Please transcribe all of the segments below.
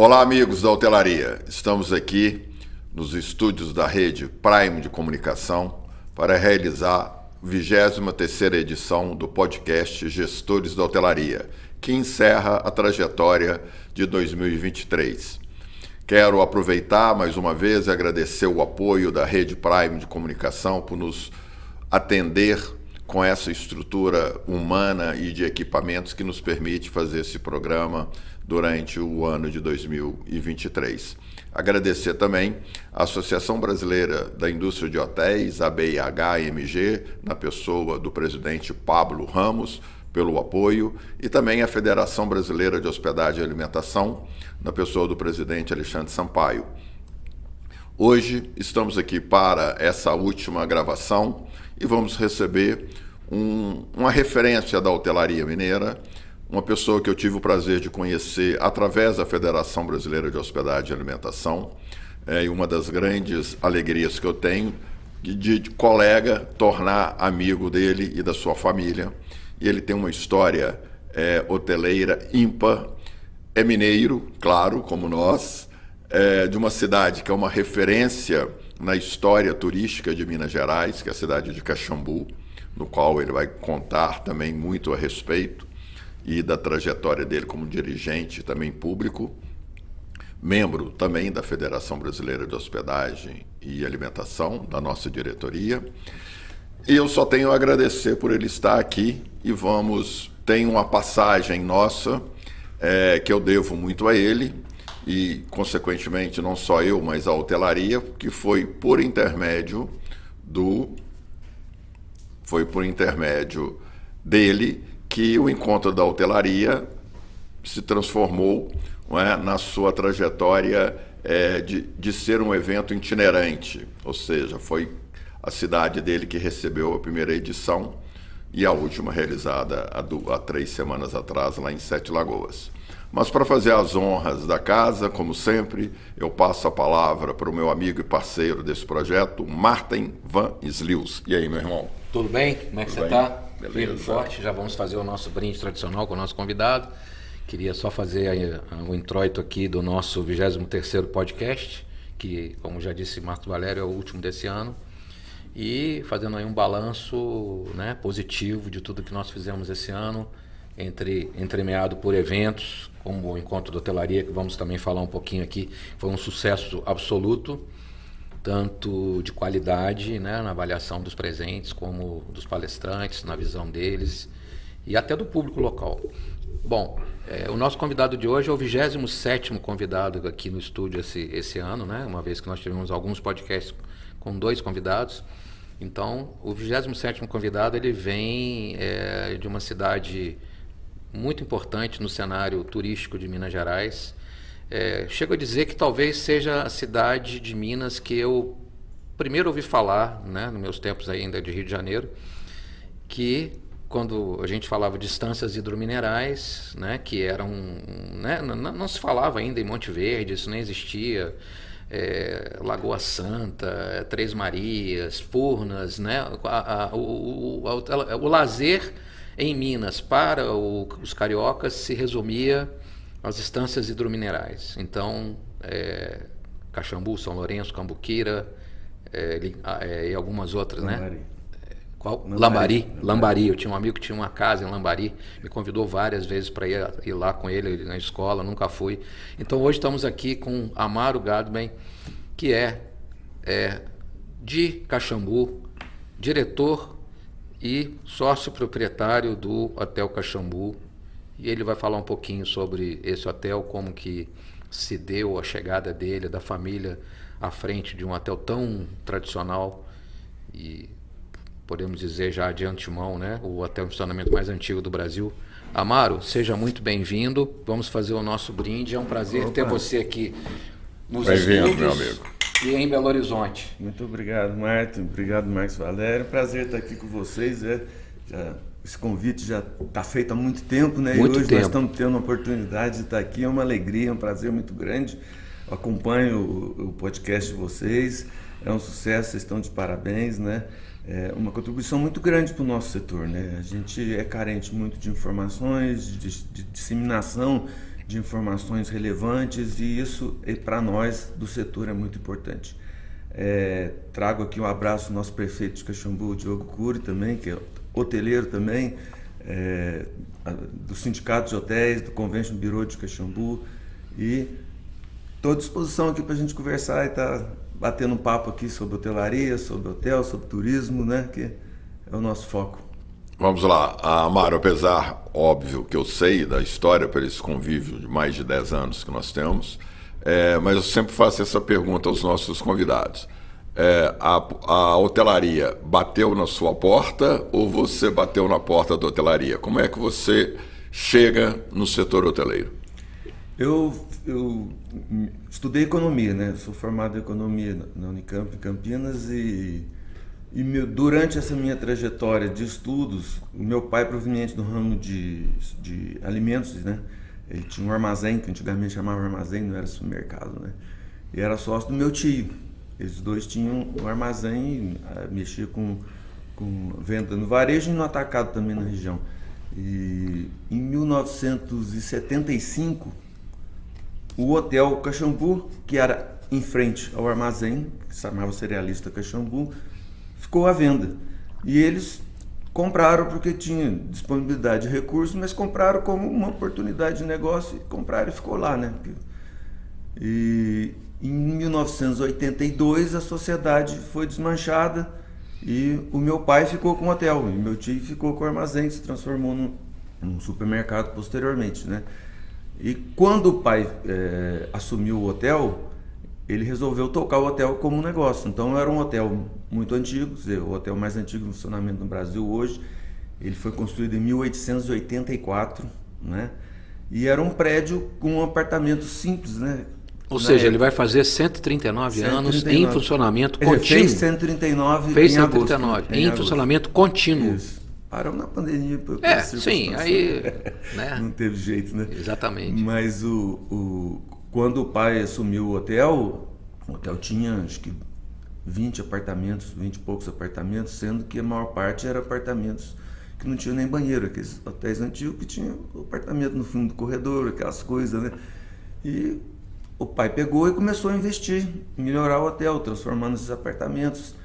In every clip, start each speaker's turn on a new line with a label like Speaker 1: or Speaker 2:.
Speaker 1: Olá, amigos da hotelaria. Estamos aqui nos estúdios da rede Prime de Comunicação para realizar a 23ª edição do podcast Gestores da Hotelaria, que encerra a trajetória de 2023. Quero aproveitar mais uma vez e agradecer o apoio da rede Prime de Comunicação por nos atender com essa estrutura humana e de equipamentos que nos permite fazer esse programa durante o ano de 2023. Agradecer também à Associação Brasileira da Indústria de Hotéis, a BIH-MG, na pessoa do presidente Pablo Ramos, pelo apoio, e também à Federação Brasileira de Hospedagem e Alimentação, na pessoa do presidente Alexandre Sampaio. Hoje estamos aqui para essa última gravação e vamos receber uma referência da hotelaria mineira, uma pessoa que eu tive o prazer de conhecer através da Federação Brasileira de Hospedagem e Alimentação, e uma das grandes alegrias que eu tenho de colega tornar amigo dele e da sua família. E ele tem uma história hoteleira ímpar, é mineiro, claro, como nós, de uma cidade que é uma referência na história turística de Minas Gerais, que é a cidade de Caxambu, no qual ele vai contar também muito a respeito e da trajetória dele como dirigente também público, membro também da Federação Brasileira de Hospedagem e Alimentação, da nossa diretoria. E eu só tenho a agradecer por ele estar aqui e tem uma passagem nossa que eu devo muito a ele e, consequentemente, não só eu, mas a hotelaria, que foi por intermédio dele que o Encontro da Hotelaria se transformou, não é, na sua trajetória de ser um evento itinerante, ou seja, foi a cidade dele que recebeu a primeira edição e a última realizada há 3 semanas atrás, lá em Sete Lagoas. Mas para fazer as honras da casa, como sempre, eu passo a palavra para o meu amigo e parceiro desse projeto, Martin Van Slius. E aí, meu irmão?
Speaker 2: Tudo bem? Como é que você está? Firme e forte. Já vamos fazer o nosso brinde tradicional com o nosso convidado. Queria só fazer o introito aqui do nosso 23º podcast, que, como já disse Marcos Valério, é o último desse ano. E fazendo aí um balanço, né, positivo de tudo que nós fizemos esse ano, entremeado por eventos, como o Encontro da Hotelaria, que vamos também falar um pouquinho aqui. Foi um sucesso absoluto, tanto de qualidade, né, na avaliação dos presentes, como dos palestrantes, na visão deles, e até do público local. Bom, o nosso convidado de hoje é o 27º convidado aqui no estúdio esse ano, né, uma vez que nós tivemos alguns podcasts com 2 convidados. Então, o 27º convidado, ele vem de uma cidade muito importante no cenário turístico de Minas Gerais. Chego a dizer que talvez seja a cidade de Minas que eu primeiro ouvi falar, né, nos meus tempos ainda de Rio de Janeiro, que quando a gente falava de estâncias hidrominerais, né, que eram, né, não se falava ainda em Monte Verde, isso nem existia, Lagoa Santa, Três Marias, Furnas, né, o lazer em Minas para os cariocas se resumia às estâncias hidrominerais. Então, Caxambu, São Lourenço, Cambuquira e algumas outras,
Speaker 3: Lambari.
Speaker 2: né? Qual? Lambari. Eu tinha um amigo que tinha uma casa em Lambari, me convidou várias vezes para ir lá com ele na escola, nunca fui. Então hoje estamos aqui com Amaro Gadben, que é de Caxambu, diretor e sócio proprietário do Hotel Caxambu, e ele vai falar um pouquinho sobre esse hotel, como que se deu a chegada dele, da família, à frente de um hotel tão tradicional e, podemos dizer já de antemão, né, o hotel de funcionamento mais antigo do Brasil. Amaro, seja muito bem-vindo. Vamos fazer o nosso brinde. É um prazer ter você aqui nos estúdios,
Speaker 1: meu amigo,
Speaker 2: e em Belo Horizonte.
Speaker 3: Muito obrigado, Martin. Obrigado, Marcos Valério. Prazer estar aqui com vocês. Esse convite já está feito há muito tempo, né?
Speaker 2: Muito
Speaker 3: e hoje
Speaker 2: tempo.
Speaker 3: Nós estamos tendo a oportunidade de estar aqui. É uma alegria, é um prazer muito grande. Eu acompanho o podcast de vocês. É um sucesso, vocês estão de parabéns, né? É uma contribuição muito grande para o nosso setor, né? A gente é carente muito de informações, de disseminação de informações relevantes, e isso, para nós do setor, é muito importante. Trago aqui um abraço ao nosso prefeito de Caxambu, Diogo Cury, também, que é hoteleiro também, do Sindicato de Hotéis, do Convention Bureau de Caxambu, e estou à disposição aqui para a gente conversar e estar batendo um papo aqui sobre hotelaria, sobre hotel, sobre turismo, né, que é o nosso foco.
Speaker 1: Vamos lá, Amaro, apesar, óbvio, que eu sei da história para esse convívio de mais de 10 anos que nós temos, mas eu sempre faço essa pergunta aos nossos convidados. A hotelaria bateu na sua porta ou você bateu na porta da hotelaria? Como é que você chega no setor hoteleiro?
Speaker 3: Eu estudei economia, né? Sou formado em economia na Unicamp, em Campinas, durante essa minha trajetória de estudos, o meu pai, proveniente do ramo de alimentos, né? Ele tinha um armazém, que antigamente chamava armazém, não era supermercado, né? E era sócio do meu tio. Eles dois tinham um armazém, mexia com venda no varejo e no atacado também na região. E em 1975, o Hotel Caxambu, que era em frente ao armazém, que se chamava Cerealista Caxambu, ficou à venda. E eles compraram porque tinha disponibilidade de recursos, mas compraram como uma oportunidade de negócio, e compraram e ficou lá, né? E em 1982 a sociedade foi desmanchada e o meu pai ficou com o hotel, e meu tio ficou com o armazém, que se transformou num supermercado posteriormente, né? E quando o pai assumiu o hotel, ele resolveu tocar o hotel como um negócio. Então era um hotel muito antigo, quer dizer, o hotel mais antigo em funcionamento no Brasil hoje. Ele foi construído em 1884, né? E era um prédio com um apartamento simples, né?
Speaker 2: Ou seja, ele vai fazer 139 anos em funcionamento contínuo.
Speaker 3: Ele fez 139
Speaker 2: fez
Speaker 3: em
Speaker 2: 139
Speaker 3: agosto,
Speaker 2: em funcionamento contínuo.
Speaker 3: Isso. Parou na pandemia.
Speaker 2: Sim, aí... né?
Speaker 3: Não teve jeito, né?
Speaker 2: Exatamente.
Speaker 3: Mas quando o pai assumiu o hotel tinha, acho que 20 apartamentos, 20 e poucos apartamentos, sendo que a maior parte era apartamentos que não tinham nem banheiro, aqueles hotéis antigos que tinham apartamento no fundo do corredor, aquelas coisas, né? E o pai pegou e começou a investir, melhorar o hotel, transformando esses apartamentos.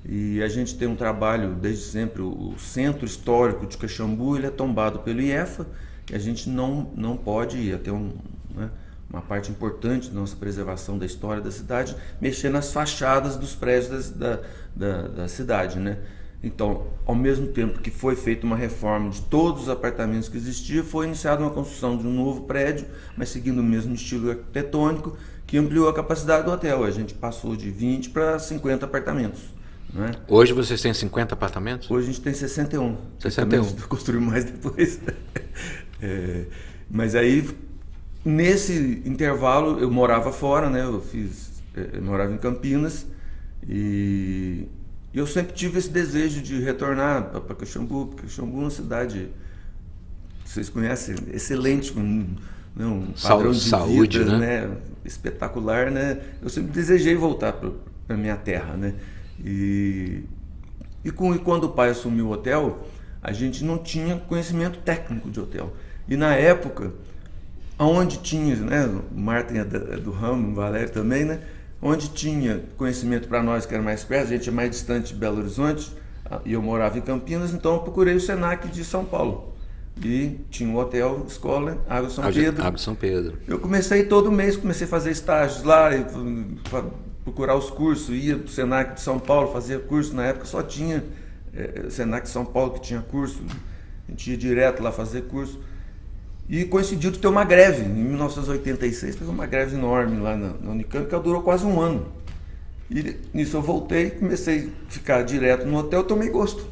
Speaker 3: E a gente tem um trabalho desde sempre. O centro histórico de Caxambu, ele é tombado pelo IEFA, e a gente não pode ir até uma parte importante da nossa preservação da história da cidade, mexer nas fachadas dos prédios da cidade, né? Então, ao mesmo tempo que foi feita uma reforma de todos os apartamentos que existiam, foi iniciada uma construção de um novo prédio, mas seguindo o mesmo estilo arquitetônico, que ampliou a capacidade do hotel. A gente passou de 20 para 50 apartamentos. Né?
Speaker 2: Hoje vocês têm 50 apartamentos?
Speaker 3: Hoje a gente tem 61.
Speaker 2: 61.
Speaker 3: Construiu mais depois. Mas aí, nesse intervalo, eu morava fora, né? Eu morava em Campinas, e eu sempre tive esse desejo de retornar para Caxambu, porque Caxambu é uma cidade, vocês conhecem, excelente, com um padrão de
Speaker 2: saúde,
Speaker 3: vida,
Speaker 2: né?
Speaker 3: Espetacular, né? Eu sempre desejei voltar para minha terra, né? E quando o pai assumiu o hotel, a gente não tinha conhecimento técnico de hotel. E na época, onde tinha, né? O Martin é do ramo, o Valério também, né? Onde tinha conhecimento para nós, que era mais perto, a gente é mais distante de Belo Horizonte, e eu morava em Campinas, então eu procurei o Senac de São Paulo. E tinha um hotel, escola, Água São Pedro.
Speaker 2: Água São Pedro.
Speaker 3: Eu comecei todo mês, comecei a fazer estágios lá, procurar os cursos, ia para o Senac de São Paulo, fazia curso. Na época só tinha Senac de São Paulo que tinha curso, a gente ia direto lá fazer curso. E coincidiu de ter uma greve. Em 1986 teve uma greve enorme lá na Unicamp, que durou quase um ano. E nisso eu voltei, comecei a ficar direto no hotel, tomei gosto.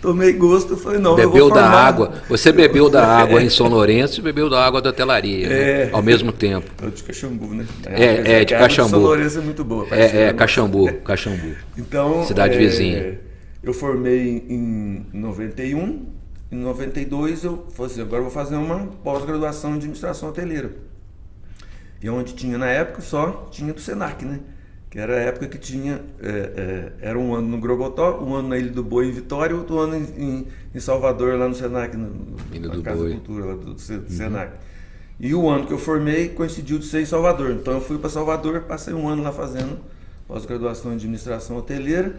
Speaker 3: Tomei gosto, falei, não,
Speaker 2: bebeu
Speaker 3: eu vou formar.
Speaker 2: Da água. Você bebeu da água em São Lourenço e bebeu da água da hotelaria, né? Ao mesmo tempo.
Speaker 3: É de Caxambu, né?
Speaker 2: De Caxambu.
Speaker 3: São Lourenço é muito boa.
Speaker 2: Caxambu.
Speaker 3: Então,
Speaker 2: cidade vizinha.
Speaker 3: Eu formei em 91. Em 92 eu falei assim, agora eu vou fazer uma pós-graduação em administração hoteleira. E onde tinha na época só tinha do Senac, né? Que era a época que tinha, era um ano no Grogotó, um ano na Ilha do Boi em Vitória, outro ano em Salvador, lá no Senac, na Casa da Cultura, lá do Senac. E o ano que eu formei coincidiu de ser em Salvador. Então eu fui para Salvador, passei um ano lá fazendo pós-graduação em administração hoteleira,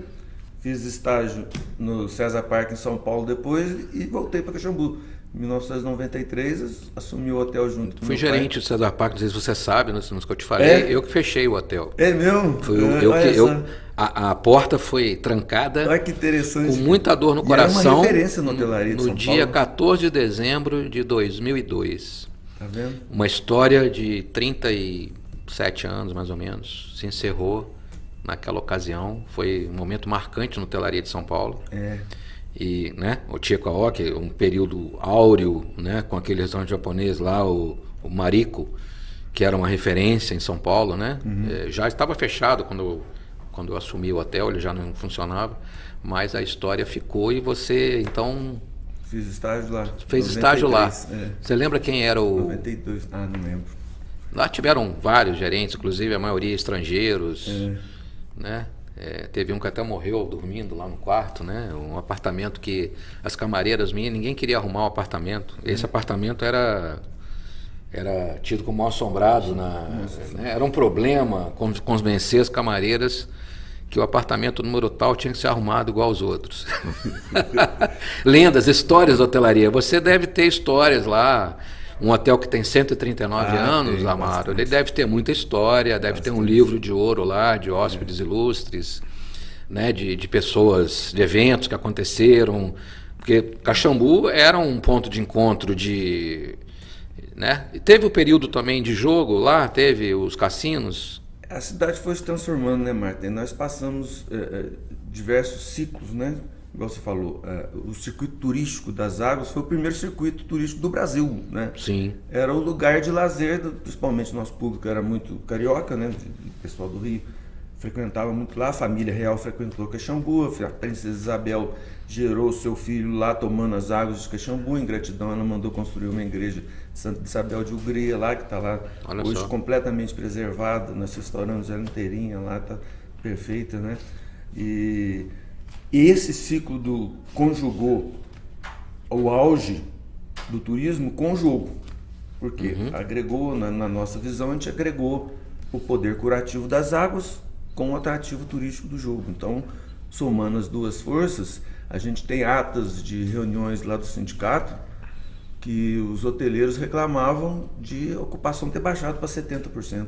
Speaker 3: fiz estágio no César Parque em São Paulo depois e voltei para Caxambu. Em 1993, assumi o hotel junto com
Speaker 2: Fui
Speaker 3: meu pai.
Speaker 2: gerente do César Parque, não sei se você sabe, nos que eu te falei, eu que fechei o hotel.
Speaker 3: É mesmo?
Speaker 2: A porta foi trancada.
Speaker 3: Olha que interessante.
Speaker 2: Com muita dor no coração.
Speaker 3: Era uma referência na hotelaria de São
Speaker 2: No dia
Speaker 3: Paulo.
Speaker 2: 14 de dezembro de 2002.
Speaker 3: Tá vendo?
Speaker 2: Uma história de 37 anos, mais ou menos, se encerrou naquela ocasião. Foi um momento marcante na hotelaria de São Paulo. E, né, o Chiekaoki, um período áureo, né, com aquele restaurante japonês lá, o Mariko, que era uma referência em São Paulo, né? Já estava fechado quando eu assumi o hotel, ele já não funcionava, mas a história ficou e você, então...
Speaker 3: Fiz estágio lá.
Speaker 2: Fez 93, estágio lá. Você lembra quem era o...
Speaker 3: 92, não lembro.
Speaker 2: Lá tiveram vários gerentes, inclusive a maioria estrangeiros, né? Teve um que até morreu dormindo lá no quarto, né? Um apartamento que as camareiras minhas, ninguém queria arrumar o apartamento. Esse apartamento era tido como mal assombrado, né? Era um problema convencer as camareiras que o apartamento número tal tinha que ser arrumado igual aos outros. Lendas, histórias da hotelaria. Você deve ter histórias lá. Um hotel que tem 139 anos, Amaro, ele deve ter muita história, deve ter um livro de ouro lá, de hóspedes ilustres, né, de pessoas, de eventos que aconteceram, porque Caxambu era um ponto de encontro né? E teve o período também de jogo lá, teve os cassinos.
Speaker 3: A cidade foi se transformando, né, Marta? Nós passamos diversos ciclos, né? Igual você falou, o circuito turístico das águas foi o primeiro circuito turístico do Brasil, né?
Speaker 2: Sim.
Speaker 3: Era o lugar de lazer, principalmente nosso público era muito carioca, né? O pessoal do Rio frequentava muito lá, a família real frequentou Caxambu, a princesa Isabel gerou seu filho lá tomando as águas de Caxambu. Em gratidão, ela mandou construir uma igreja de Santa Isabel de Ugria lá, que está lá hoje completamente preservada, nós restauramos ela inteirinha lá, está perfeita, né? E esse ciclo conjugou o auge do turismo com o jogo, porque agregou, na nossa visão, a gente agregou o poder curativo das águas com o atrativo turístico do jogo. Então, somando as duas forças, a gente tem atas de reuniões lá do sindicato que os hoteleiros reclamavam de ocupação ter baixado para 70%.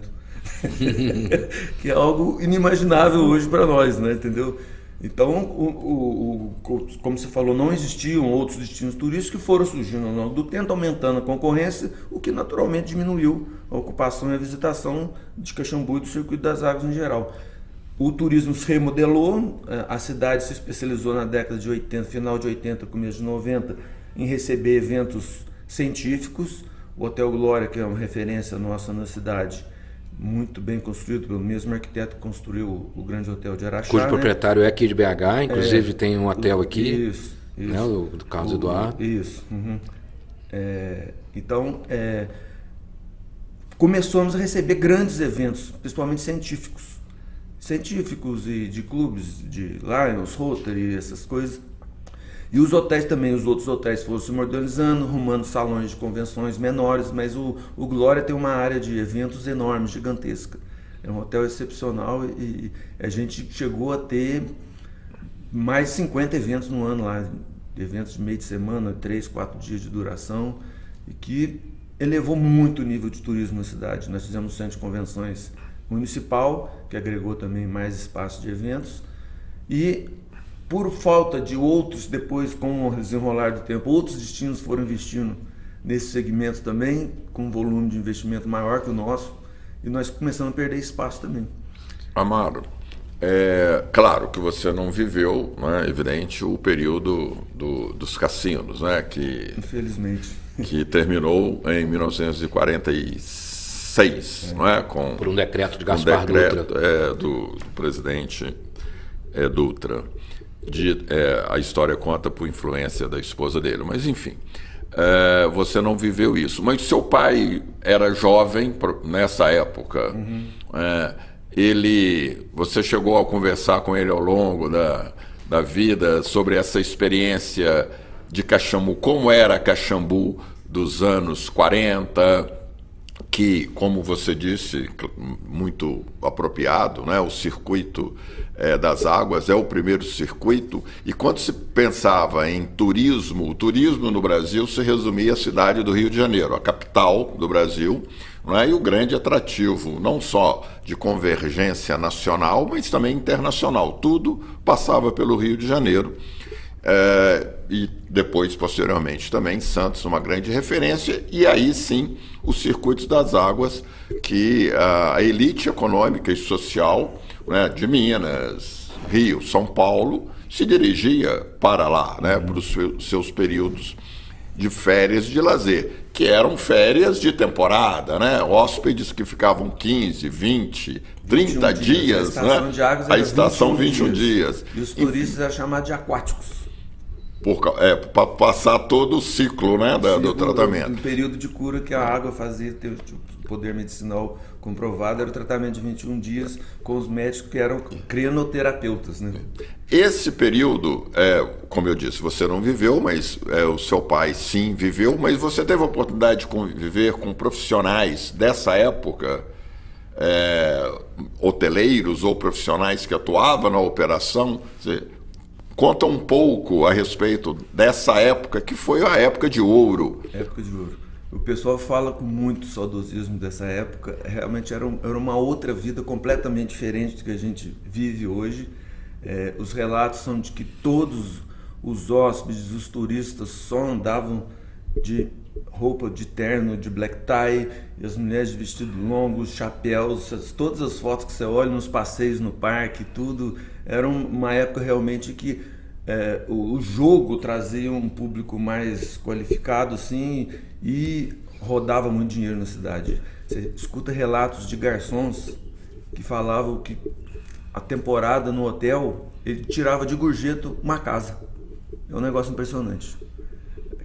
Speaker 3: Que é algo inimaginável hoje para nós, né? Entendeu? Então, como você falou, não existiam outros destinos turísticos que foram surgindo ao longo do tempo, aumentando a concorrência, o que naturalmente diminuiu a ocupação e a visitação de Caxambu e do Circuito das Águas em geral. O turismo se remodelou, a cidade se especializou na década de 80, final de 80, começo de 90, em receber eventos científicos. O Hotel Glória, que é uma referência nossa na cidade, muito bem construído pelo mesmo arquiteto que construiu o grande hotel de Araxá.
Speaker 2: Cujo proprietário é aqui de BH, inclusive tem um hotel aqui,
Speaker 3: isso.
Speaker 2: Né, do Carlos Eduardo.
Speaker 3: Isso. Então, começamos a receber grandes eventos, principalmente científicos e de clubes, de Lions, Rotary, essas coisas. E os hotéis também, os outros hotéis foram se modernizando, arrumando salões de convenções menores, mas o Glória tem uma área de eventos enorme, gigantesca. É um hotel excepcional e a gente chegou a ter mais de 50 eventos no ano lá, eventos de meio de semana, 3, 4 dias de duração, e que elevou muito o nível de turismo na cidade. Nós fizemos um centro de convenções municipal, que agregou também mais espaço de eventos, e por falta de outros, depois com o desenrolar do tempo, outros destinos foram investindo nesse segmento também, com um volume de investimento maior que o nosso, e nós começamos a perder espaço também.
Speaker 1: Amaro, claro que você não viveu, né, evidente, o período dos cassinos, né, que,
Speaker 3: infelizmente,
Speaker 1: que terminou em 1946, não é?
Speaker 2: Por um decreto de Gaspar Dutra.
Speaker 1: Do presidente Dutra. A história conta por influência da esposa dele, mas enfim, você não viveu isso. Mas seu pai era jovem nessa época. Você chegou a conversar com ele ao longo da vida sobre essa experiência de Caxambu, como era Caxambu dos anos 40? que, como você disse, muito apropriado, né? O circuito das águas é o primeiro circuito, e quando se pensava em turismo, o turismo no Brasil se resumia à cidade do Rio de Janeiro, a capital do Brasil, né? E o grande atrativo, não só de convergência nacional, mas também internacional. Tudo passava pelo Rio de Janeiro. E depois, posteriormente, também Santos, uma grande referência, e aí sim os circuitos das águas, que a elite econômica e social, né, de Minas, Rio, São Paulo, se dirigia para lá, né, para os seus períodos de férias de lazer, que eram férias de temporada, né? Hóspedes que ficavam 15, 20, 30 dias,
Speaker 3: a estação,
Speaker 1: né?
Speaker 3: de águas
Speaker 1: a estação 21 dias.
Speaker 3: E os turistas eram chamados de aquáticos.
Speaker 1: Para passar todo o ciclo, né, do tratamento.
Speaker 3: O período de cura que a água fazia ter o poder medicinal comprovado era o tratamento de 21 dias com os médicos que eram crianoterapeutas, né?
Speaker 1: Esse período, como eu disse, você não viveu, mas o seu pai sim viveu, mas você teve a oportunidade de conviver com profissionais dessa época, hoteleiros ou profissionais que atuavam na operação. Conta um pouco a respeito dessa época, que foi a época de ouro.
Speaker 3: Época de ouro. O pessoal fala com muito saudosismo dessa época. Realmente era uma outra vida completamente diferente do que a gente vive hoje. Os relatos são de que todos os hóspedes, os turistas, só andavam de roupa de terno, de black tie, e as mulheres de vestido longo, chapéus, todas as fotos que você olha nos passeios no parque, tudo. Era uma época realmente que o jogo trazia um público mais qualificado, assim, e rodava muito dinheiro na cidade. Você escuta relatos de garçons que falavam que a temporada no hotel, ele tirava de gorjeta uma casa. É um negócio impressionante.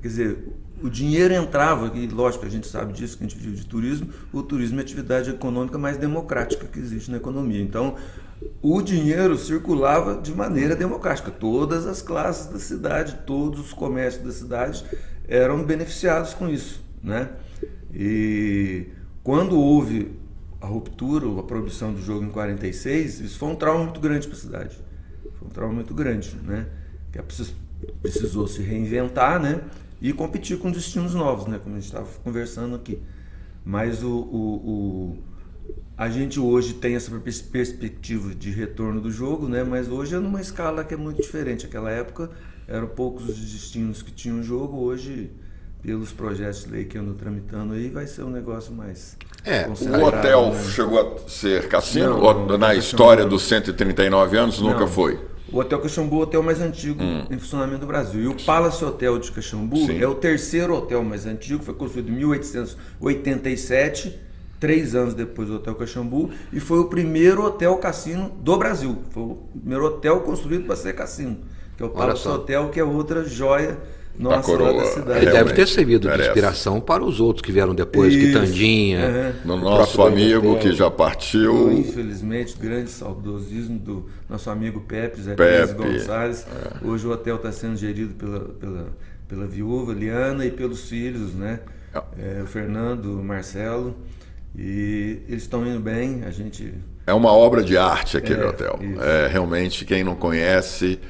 Speaker 3: Quer dizer, o dinheiro entrava, e lógico, a gente sabe disso, que a gente vive de turismo. O turismo é a atividade econômica mais democrática que existe na economia. Então, o dinheiro circulava de maneira democrática. Todas as classes da cidade, todos os comércios da cidade eram beneficiados com isso, né? E quando houve a ruptura, a proibição do jogo em 46, isso foi um trauma muito grande para a cidade. Foi um trauma muito grande, né? Que precisou se reinventar, né? E competir com destinos novos, né? Como a gente estava conversando aqui. Mas a gente hoje tem essa perspectiva de retorno do jogo, né? Mas hoje é numa escala que é muito diferente. Naquela época eram poucos os destinos que tinham jogo. Hoje, pelos projetos de lei que andam tramitando aí, vai ser um negócio mais
Speaker 1: o hotel, né? Chegou a ser cassino? Não, na história dos 139 anos nunca foi?
Speaker 3: O Hotel Caxambu é o hotel mais antigo em funcionamento do Brasil. E o Palace Hotel de Caxambu é o terceiro hotel mais antigo, foi construído em 1887, 3 anos depois do Hotel Caxambu, e foi o primeiro hotel cassino do Brasil. Foi o primeiro hotel construído para ser cassino, que é o Palace Hotel, que é outra joia nossa lá da cidade.
Speaker 2: Ele deve ter servido de inspiração para os outros que vieram depois, Quitandinha.
Speaker 1: No nosso amigo que já partiu.
Speaker 3: Infelizmente, grande saudosismo do nosso amigo Pepe, Zé Pérez Gonçalves. Hoje o hotel está sendo gerido pela viúva Liana e pelos filhos, né? O Fernando, o Marcelo. E eles estão indo bem, a gente...
Speaker 1: É uma obra de arte aquele hotel. Realmente, quem não conhece...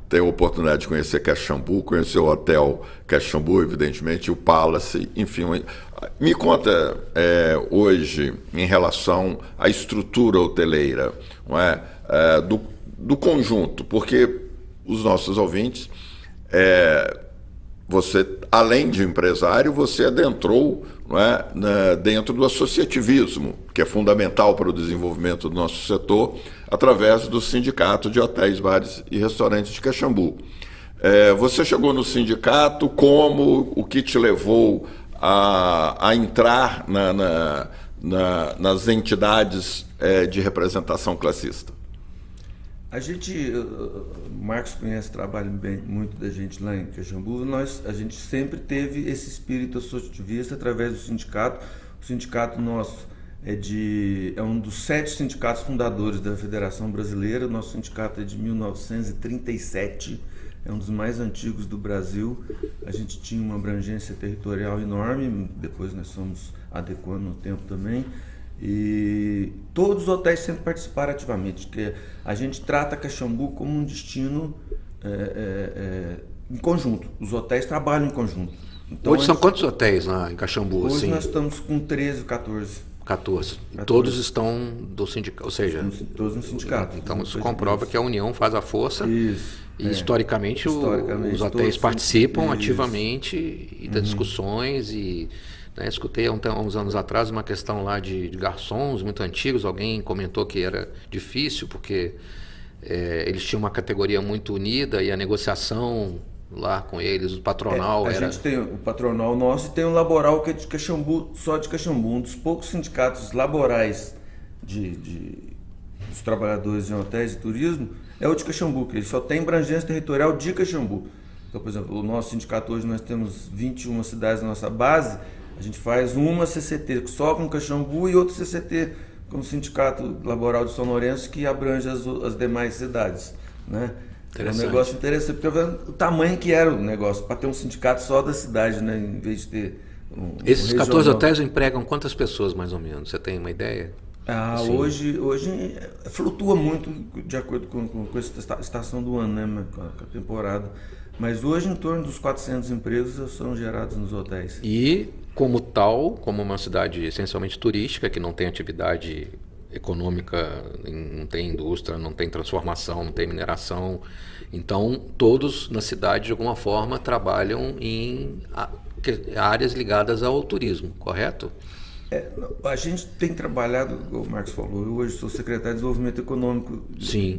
Speaker 1: Ter a oportunidade de conhecer Caxambu, conhecer o Hotel Caxambu, evidentemente, o Palace, enfim. Me conta hoje, em relação à estrutura hoteleira, não é? Do conjunto, porque os nossos ouvintes, você, além de empresário, você adentrou, não é, dentro do associativismo, que é fundamental para o desenvolvimento do nosso setor, através do Sindicato de Hotéis, Bares e Restaurantes de Caxambu. Você chegou no sindicato, o que te levou a entrar nas entidades de representação classista?
Speaker 3: O Marcos conhece o trabalho muito da gente lá em Caxambu. A gente sempre teve esse espírito associativista através do sindicato. O sindicato nosso é um dos 7 sindicatos fundadores da Federação Brasileira. Nosso sindicato é de 1937, é um dos mais antigos do Brasil. A gente tinha uma abrangência territorial enorme, depois nós fomos adequando no tempo também. E todos os hotéis sempre participaram ativamente, porque a gente trata Caxambu como um destino em conjunto. Os hotéis trabalham em conjunto. Então,
Speaker 2: hoje são quantos hotéis lá em Caxambu?
Speaker 3: Hoje
Speaker 2: assim?
Speaker 3: Nós estamos com 13, 14.
Speaker 2: 14. Todos estão do sindicato, ou seja...
Speaker 3: Todos no sindicato.
Speaker 2: Então isso comprova que a união faz a força.
Speaker 3: Isso.
Speaker 2: E historicamente os hotéis participam ativamente e das discussões e... Né, escutei há uns anos atrás uma questão lá de garçons muito antigos, alguém comentou que era difícil porque eles tinham uma categoria muito unida e a negociação lá com eles, o patronal
Speaker 3: a gente tem o patronal nosso e tem o laboral que é de Caxambu, só de Caxambu, um dos poucos sindicatos laborais dos trabalhadores em hotéis e turismo é o de Caxambu, que ele só tem abrangência territorial de Caxambu. Então, por exemplo, o nosso sindicato hoje nós temos 21 cidades na nossa base. A gente faz uma CCT só com Caxambu e outro CCT com o Sindicato Laboral de São Lourenço, que abrange as demais cidades, né? É um negócio interessante, porque o tamanho que era o negócio, para ter um sindicato só da cidade, né? Em vez de ter
Speaker 2: Esses 14 hotéis empregam quantas pessoas, mais ou menos? Você tem uma ideia?
Speaker 3: Hoje flutua muito de acordo com a estação do ano, né? Com a temporada. Mas hoje em torno dos 400 empregos são gerados nos hotéis.
Speaker 2: E como tal, como uma cidade essencialmente turística, que não tem atividade econômica, não tem indústria, não tem transformação, não tem mineração, então todos na cidade de alguma forma trabalham em áreas ligadas ao turismo, correto?
Speaker 3: A gente tem trabalhado, como o Marcos falou, eu hoje sou secretário de Desenvolvimento Econômico.
Speaker 2: Sim.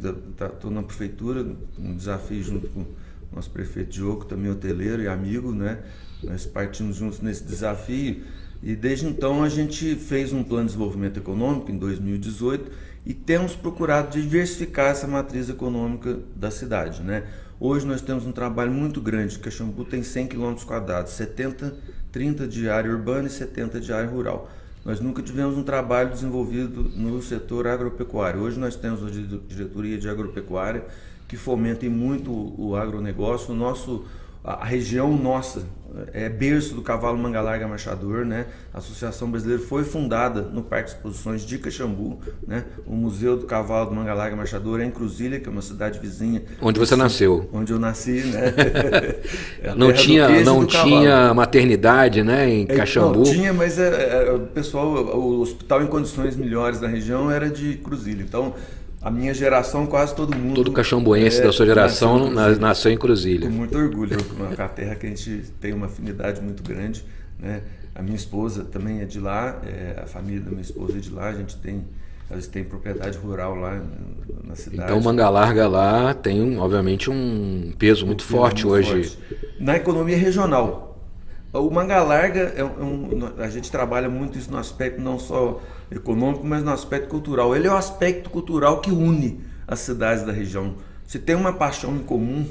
Speaker 3: Estou na prefeitura, um desafio junto com o nosso prefeito Diogo, também hoteleiro e amigo, né? Nós partimos juntos nesse desafio e desde então a gente fez um plano de desenvolvimento econômico em 2018 e temos procurado diversificar essa matriz econômica da cidade, né? Hoje nós temos um trabalho muito grande. Caxambu tem 100 km², 30 de área urbana e 70 de área rural. Nós nunca tivemos um trabalho desenvolvido no setor agropecuário. Hoje nós temos a diretoria de agropecuária que fomenta muito o agronegócio. A região nossa é berço do cavalo manga larga marchador, né? A Associação Brasileira foi fundada no Parque de Exposições de Caxambu, né? O Museu do Cavalo do Manga Larga Marchador é em Cruzília, que é uma cidade vizinha.
Speaker 2: Onde você nasceu?
Speaker 3: Onde eu nasci, né?
Speaker 2: Não tinha maternidade, né, em Caxambu?
Speaker 3: Não tinha, mas o pessoal, o hospital em condições melhores da região era de Cruzília. Então, a minha geração, quase todo mundo...
Speaker 2: Todo caxambuense da sua geração nasceu em Cruzília.
Speaker 3: Com muito orgulho, uma terra que a gente tem uma afinidade muito grande, né? A minha esposa também é de lá, a família da minha esposa é de lá, eles têm propriedade rural lá na cidade.
Speaker 2: Então, Manga Larga lá tem, obviamente, um peso muito forte hoje.
Speaker 3: Na economia regional. O Manga Larga, a gente trabalha muito isso no aspecto não só econômico, mas no aspecto cultural. Ele é o aspecto cultural que une as cidades da região. Se tem uma paixão em comum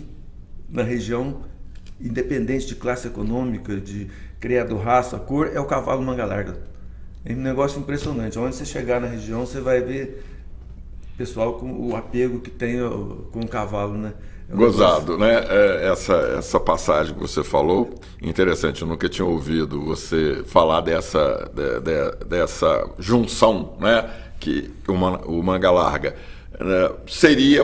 Speaker 3: na região, independente de classe econômica, de criado, raça, cor, é o cavalo Manga Larga. É um negócio impressionante. Onde você chegar na região, você vai ver pessoal com o apego que tem com o cavalo, né?
Speaker 1: Gozado, né? Essa passagem que você falou, interessante, eu nunca tinha ouvido você falar dessa junção, né? Que o Manga Larga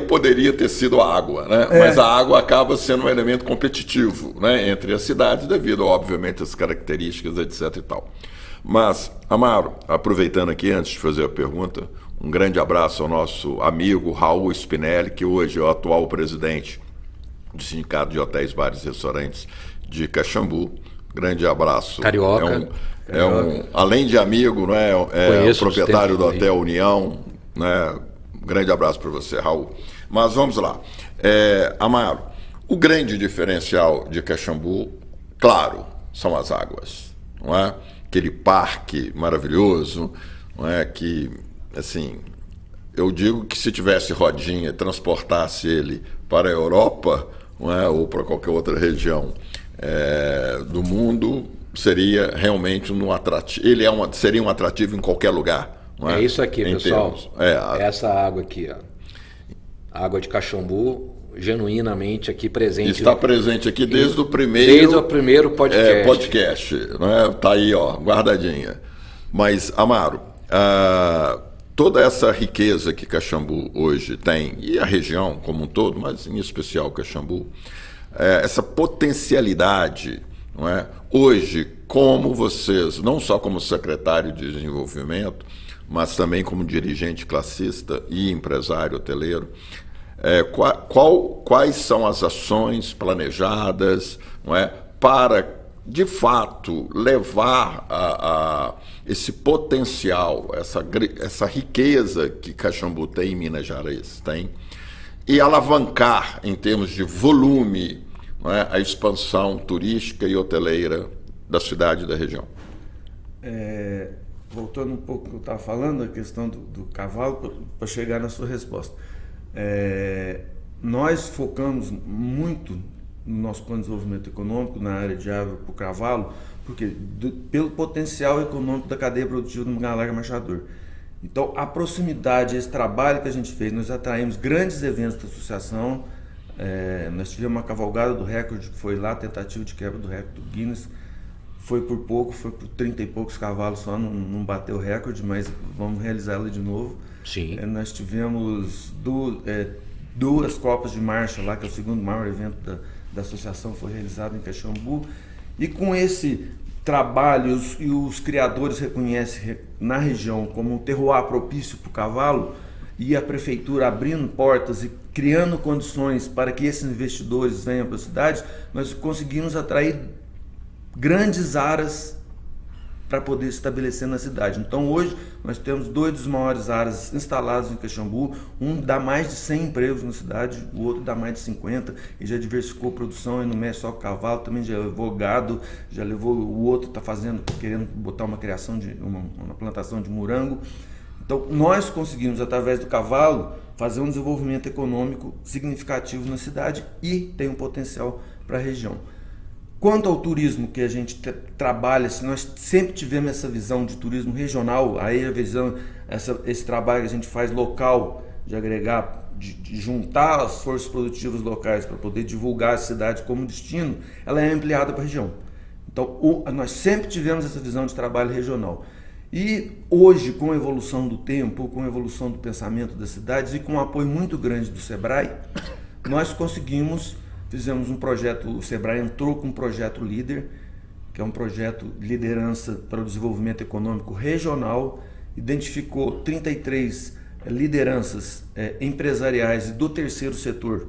Speaker 1: poderia ter sido a água, né? Mas a água acaba sendo um elemento competitivo, né? Entre as cidades, devido, obviamente, às características, etc. e tal. Mas, Amaro, aproveitando aqui, antes de fazer a pergunta, um grande abraço ao nosso amigo Raul Spinelli, que hoje é o atual presidente do Sindicato de Hotéis, Bares e Restaurantes de Caxambu. Grande abraço.
Speaker 2: Carioca.
Speaker 1: Além de amigo, né? É o proprietário do Hotel União, né? Grande abraço para você, Raul. Mas vamos lá. Amaro, o grande diferencial de Caxambu, claro, são as águas, não é? Aquele parque maravilhoso, não é? Que, assim, eu digo que se tivesse rodinha, transportasse ele para a Europa, não é? Ou para qualquer outra região do mundo, seria realmente um atrativo. Seria um atrativo em qualquer lugar. Não é?
Speaker 2: Isso aqui, pessoal. Essa água aqui, ó. A água de Caxambu, genuinamente aqui presente.
Speaker 1: Está presente aqui desde o primeiro
Speaker 2: podcast.
Speaker 1: Podcast, né? Tá aí, ó, guardadinha. Mas, Amaro, toda essa riqueza que Caxambu hoje tem, e a região como um todo, mas em especial Caxambu, essa potencialidade, não é? Hoje, como vocês, não só como secretário de desenvolvimento, mas também como dirigente classista e empresário hoteleiro, quais são as ações planejadas, não é, para, de fato, levar a esse potencial, essa riqueza que Caxambu tem e Minas Gerais tem, e alavancar, em termos de volume, não é, a expansão turística e hoteleira da cidade e da região?
Speaker 3: Voltando um pouco ao que eu estava falando, a questão do cavalo, para chegar na sua resposta. Nós focamos muito no nosso plano de desenvolvimento econômico na área de ave para o cavalo, porque pelo potencial econômico da cadeia produtiva do Mangá Larga Marchador. Então, a proximidade, esse trabalho que a gente fez, nós atraímos grandes eventos da associação. Nós tivemos uma cavalgada do recorde, que foi lá, tentativa de quebra do recorde do Guinness. Foi por pouco, foi por 30 e poucos cavalos só, não bateu o recorde, mas vamos realizá-lo de novo.
Speaker 2: Sim.
Speaker 3: Nós tivemos duas Copas de Marcha lá, que é o segundo maior evento da associação, foi realizado em Caxambu. E com esse trabalho, os criadores reconhecem na região como um terroir propício para o cavalo, e a prefeitura abrindo portas e criando condições para que esses investidores venham para a cidade, nós conseguimos atrair grandes aras para poder se estabelecer na cidade. Então hoje nós temos 2 dos maiores aras instalados em Caxambu, um dá mais de 100 empregos na cidade, o outro dá mais de 50, e já diversificou a produção, e não mexe só com cavalo, também já levou gado, já levou, o outro está querendo botar uma criação uma plantação de morango. Então nós conseguimos, através do cavalo, fazer um desenvolvimento econômico significativo na cidade e tem um potencial para a região. Quanto ao turismo que a gente trabalha, se nós sempre tivemos essa visão de turismo regional, aí a visão, esse trabalho que a gente faz local, de agregar, de juntar as forças produtivas locais para poder divulgar a cidade como destino, ela é ampliada para a região. Então, nós sempre tivemos essa visão de trabalho regional. E hoje, com a evolução do tempo, com a evolução do pensamento das cidades e com um apoio muito grande do Sebrae, nós fizemos um projeto, o Sebrae entrou com um projeto líder, que é um projeto de liderança para o desenvolvimento econômico regional, identificou 33 lideranças empresariais do terceiro setor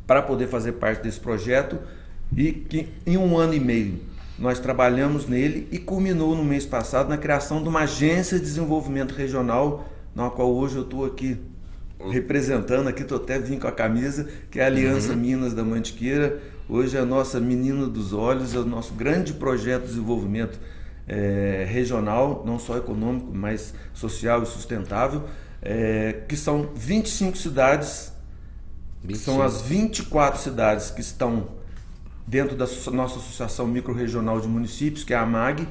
Speaker 3: para poder fazer parte desse projeto, e que em 1 ano e meio nós trabalhamos nele e culminou no mês passado na criação de uma agência de desenvolvimento regional, na qual hoje eu estou aqui representando, aqui estou até vim com a camisa, que é a Aliança Minas da Mantiqueira. Hoje é a nossa menina dos olhos, é o nosso grande projeto de desenvolvimento regional, não só econômico, mas social e sustentável, que são 25 cidades, que são as 24 cidades que estão dentro da nossa Associação Micro-Regional de Municípios, que é a AMAG,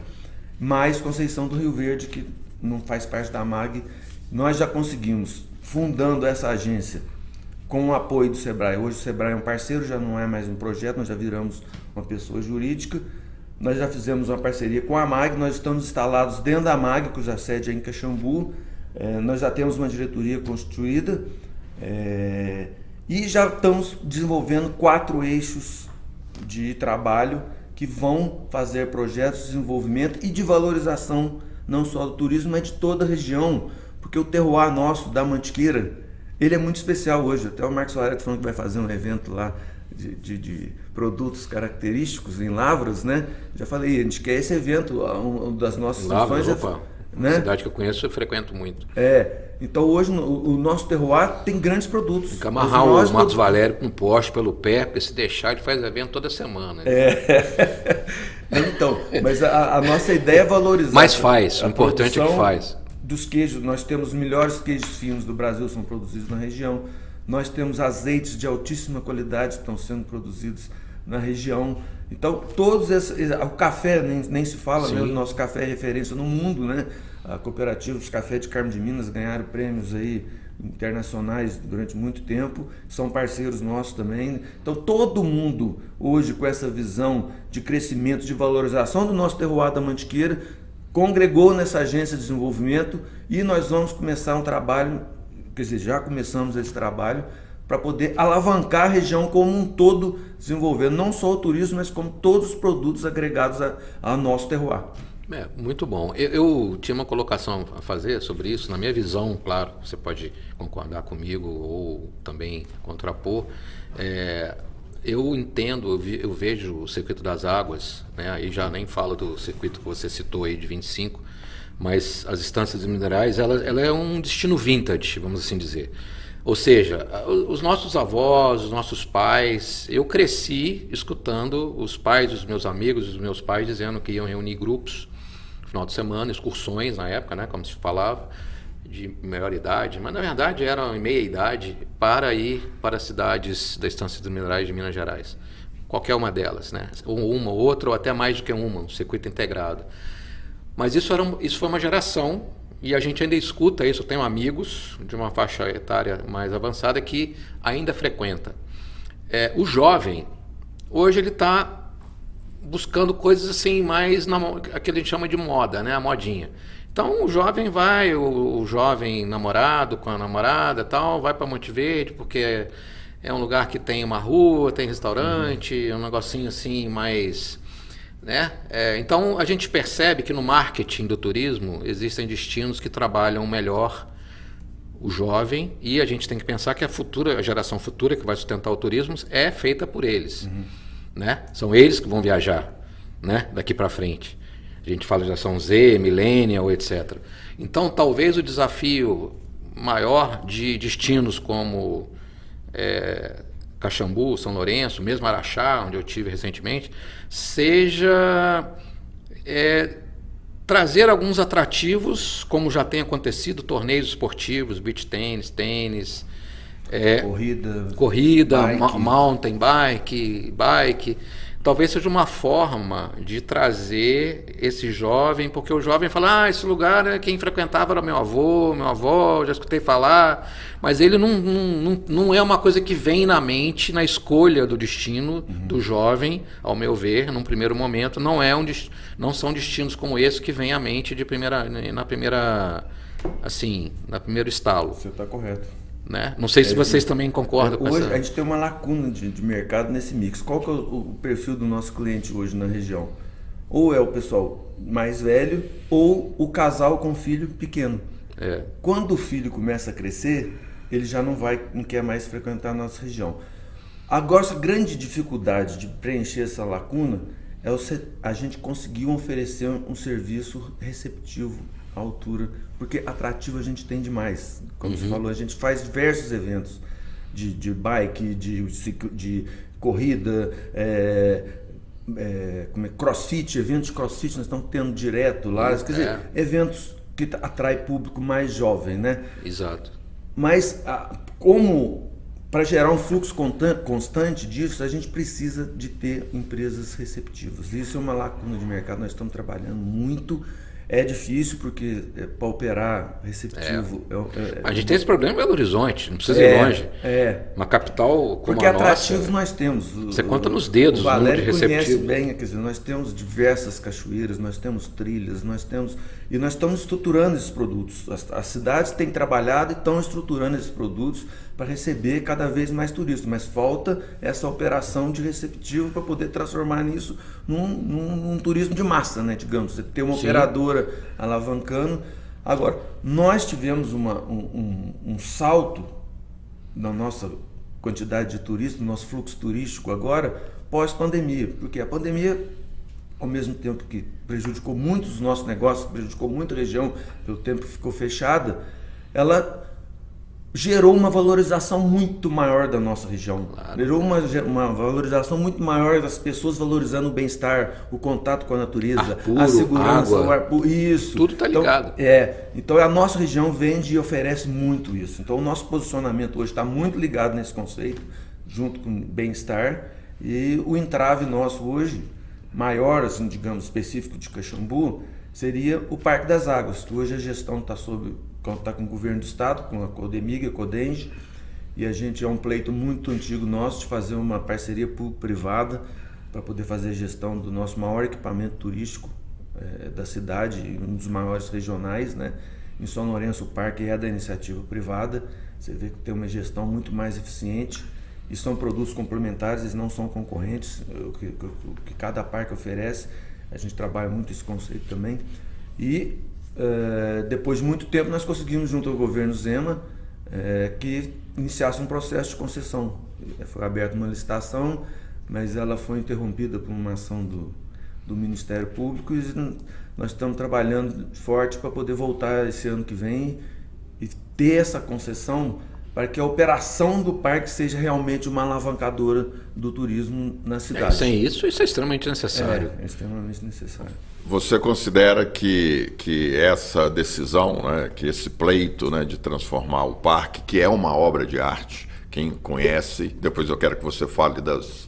Speaker 3: mais Conceição do Rio Verde, que não faz parte da AMAG. Nós já conseguimos, fundando essa agência com o apoio do Sebrae. Hoje o Sebrae é um parceiro, já não é mais um projeto, nós já viramos uma pessoa jurídica. Nós já fizemos uma parceria com a AMAG, nós estamos instalados dentro da AMAG, cuja sede é em Caxambu. Nós já temos uma diretoria constituída e já estamos desenvolvendo 4 eixos de trabalho que vão fazer projetos de desenvolvimento e de valorização não só do turismo, mas de toda a região, porque o terroir nosso da Mantiqueira, ele é muito especial hoje. Até o Marcos Soares falando que vai fazer um evento lá de produtos característicos em Lavras, né? Já falei, a gente quer esse evento, uma das nossas
Speaker 2: Lavras, né? Cidade que eu conheço, eu frequento muito.
Speaker 3: Então hoje o nosso terroir tem grandes produtos.
Speaker 2: Tem que amarrar o Matos Valério com um poste pelo pé, porque se deixar ele faz evento toda semana.
Speaker 3: Então, mas a nossa ideia é valorizar.
Speaker 2: Mas faz, o importante é que faz.
Speaker 3: Dos queijos, nós temos os melhores queijos finos do Brasil, são produzidos na região. Nós temos azeites de altíssima qualidade que estão sendo produzidos na região. Então, todos esses, o café nem se fala, né? O nosso café é referência no mundo, né? A cooperativa dos cafés de Carmo de Minas ganharam prêmios aí internacionais durante muito tempo, são parceiros nossos também. Então todo mundo hoje com essa visão de crescimento, de valorização do nosso terroir da Mantiqueira, congregou nessa agência de desenvolvimento e nós vamos começar um trabalho, quer dizer, já começamos esse trabalho, para poder alavancar a região como um todo, desenvolvendo não só o turismo, mas como todos os produtos agregados ao nosso terroir.
Speaker 2: Muito bom. Eu tinha uma colocação a fazer sobre isso. Na minha visão, claro, você pode concordar comigo ou também contrapor. Eu entendo, eu vejo o circuito das águas, né? Aí já nem falo do circuito que você citou aí de 25, mas as estâncias minerais, ela é um destino vintage, vamos assim dizer. Ou seja, os nossos avós, os nossos pais, eu cresci escutando os pais dos meus amigos, os meus pais dizendo que iam reunir grupos no final de semana, excursões na época, né, como se falava, de maior idade, mas na verdade eram em meia idade, para ir para as cidades da Estância dos Minerais de Minas Gerais. Qualquer uma delas, né? Ou uma, outra, ou até mais do que uma, um circuito integrado. Mas isso foi uma geração, e a gente ainda escuta isso. Eu tenho amigos de uma faixa etária mais avançada que ainda frequenta. O jovem, hoje ele está buscando coisas assim mais, aquilo que a gente chama de moda, né? A modinha. Então o jovem vai, o jovem namorado com a namorada tal, vai para Monte Verde porque é um lugar que tem uma rua, tem restaurante, um negocinho assim mais... né? Então a gente percebe que no marketing do turismo existem destinos que trabalham melhor o jovem, e a gente tem que pensar que a geração futura que vai sustentar o turismo é feita por eles, né? São eles que vão viajar, né? Daqui para frente. A gente fala de geração Z, millennial, etc. Então talvez o desafio maior de destinos como Caxambu, São Lourenço, mesmo Araxá, onde eu estive recentemente, seja trazer alguns atrativos, como já tem acontecido, torneios esportivos, beach tênis, corrida, mountain bike. Talvez seja uma forma de trazer esse jovem, porque o jovem fala, esse lugar quem frequentava era meu avô, já escutei falar, mas ele não é uma coisa que vem na mente, na escolha do destino do jovem, ao meu ver, num primeiro momento, não são destinos como esse que vem à mente na primeiro estalo.
Speaker 3: Você está correto.
Speaker 2: Né? Não sei se vocês também concordam com
Speaker 3: hoje,
Speaker 2: essa...
Speaker 3: A gente tem uma lacuna de mercado nesse mix. Qual que é o perfil do nosso cliente hoje na região? Ou é o pessoal mais velho ou o casal com filho pequeno. Quando o filho começa a crescer, ele já não quer mais frequentar a nossa região. Agora, a grande dificuldade de preencher essa lacuna é a gente conseguir oferecer um serviço receptivo à altura, porque atrativo a gente tem demais. Como você falou, a gente faz diversos eventos de bike, de corrida, crossfit, eventos de crossfit nós estamos tendo direto lá, quer dizer, eventos que atrai público mais jovem, né?
Speaker 2: Exato.
Speaker 3: Mas como para gerar um fluxo constante disso, a gente precisa de ter empresas receptivas. Isso é uma lacuna de mercado, nós estamos trabalhando muito. É difícil porque para operar receptivo...
Speaker 2: A gente tem esse problema em Belo Horizonte, não precisa ir longe. Uma capital como
Speaker 3: porque
Speaker 2: a nossa...
Speaker 3: Porque atrativos nós temos.
Speaker 2: Você conta nos dedos
Speaker 3: o número de
Speaker 2: receptivos.
Speaker 3: Conhece bem, quer dizer, nós temos diversas cachoeiras, nós temos trilhas, e nós estamos estruturando esses produtos. As cidades têm trabalhado e estão estruturando esses produtos para receber cada vez mais turistas, mas falta essa operação de receptivo para poder transformar nisso num turismo de massa, né, digamos. Você ter uma operadora alavancando. Agora, nós tivemos um salto na nossa quantidade de turistas, no nosso fluxo turístico agora, pós-pandemia, porque a pandemia, ao mesmo tempo que prejudicou muito os nossos negócios, prejudicou muito a região pelo tempo que ficou fechada, ela gerou uma valorização muito maior da nossa região. Claro. Gerou uma valorização muito maior das pessoas valorizando o bem-estar, o contato com a natureza,
Speaker 2: ar puro,
Speaker 3: a segurança,
Speaker 2: água,
Speaker 3: o ar puro. Isso.
Speaker 2: Tudo está ligado.
Speaker 3: Então a nossa região vende e oferece muito isso. Então o nosso posicionamento hoje está muito ligado nesse conceito, junto com o bem-estar. E o entrave nosso hoje, maior, assim, digamos, específico de Caxambu, seria o Parque das Águas, que hoje a gestão está sob contar com o governo do estado, com a Codemig, a Codenge, e a gente é um pleito muito antigo nosso de fazer uma parceria público-privada para poder fazer a gestão do nosso maior equipamento turístico da cidade, um dos maiores regionais, né? Em São Lourenço, o parque é da iniciativa privada, você vê que tem uma gestão muito mais eficiente e são produtos complementares, eles não são concorrentes, o que cada parque oferece, a gente trabalha muito esse conceito também. E depois de muito tempo nós conseguimos, junto ao governo Zema, que iniciasse um processo de concessão. Foi aberta uma licitação, mas ela foi interrompida por uma ação do Ministério Público e nós estamos trabalhando forte para poder voltar esse ano que vem e ter essa concessão para que a operação do parque seja realmente uma alavancadora do turismo na cidade.
Speaker 2: Sem isso é extremamente necessário.
Speaker 3: É extremamente necessário.
Speaker 1: Você considera que essa decisão, né, que esse pleito, né, de transformar o parque, que é uma obra de arte, quem conhece, depois eu quero que você fale das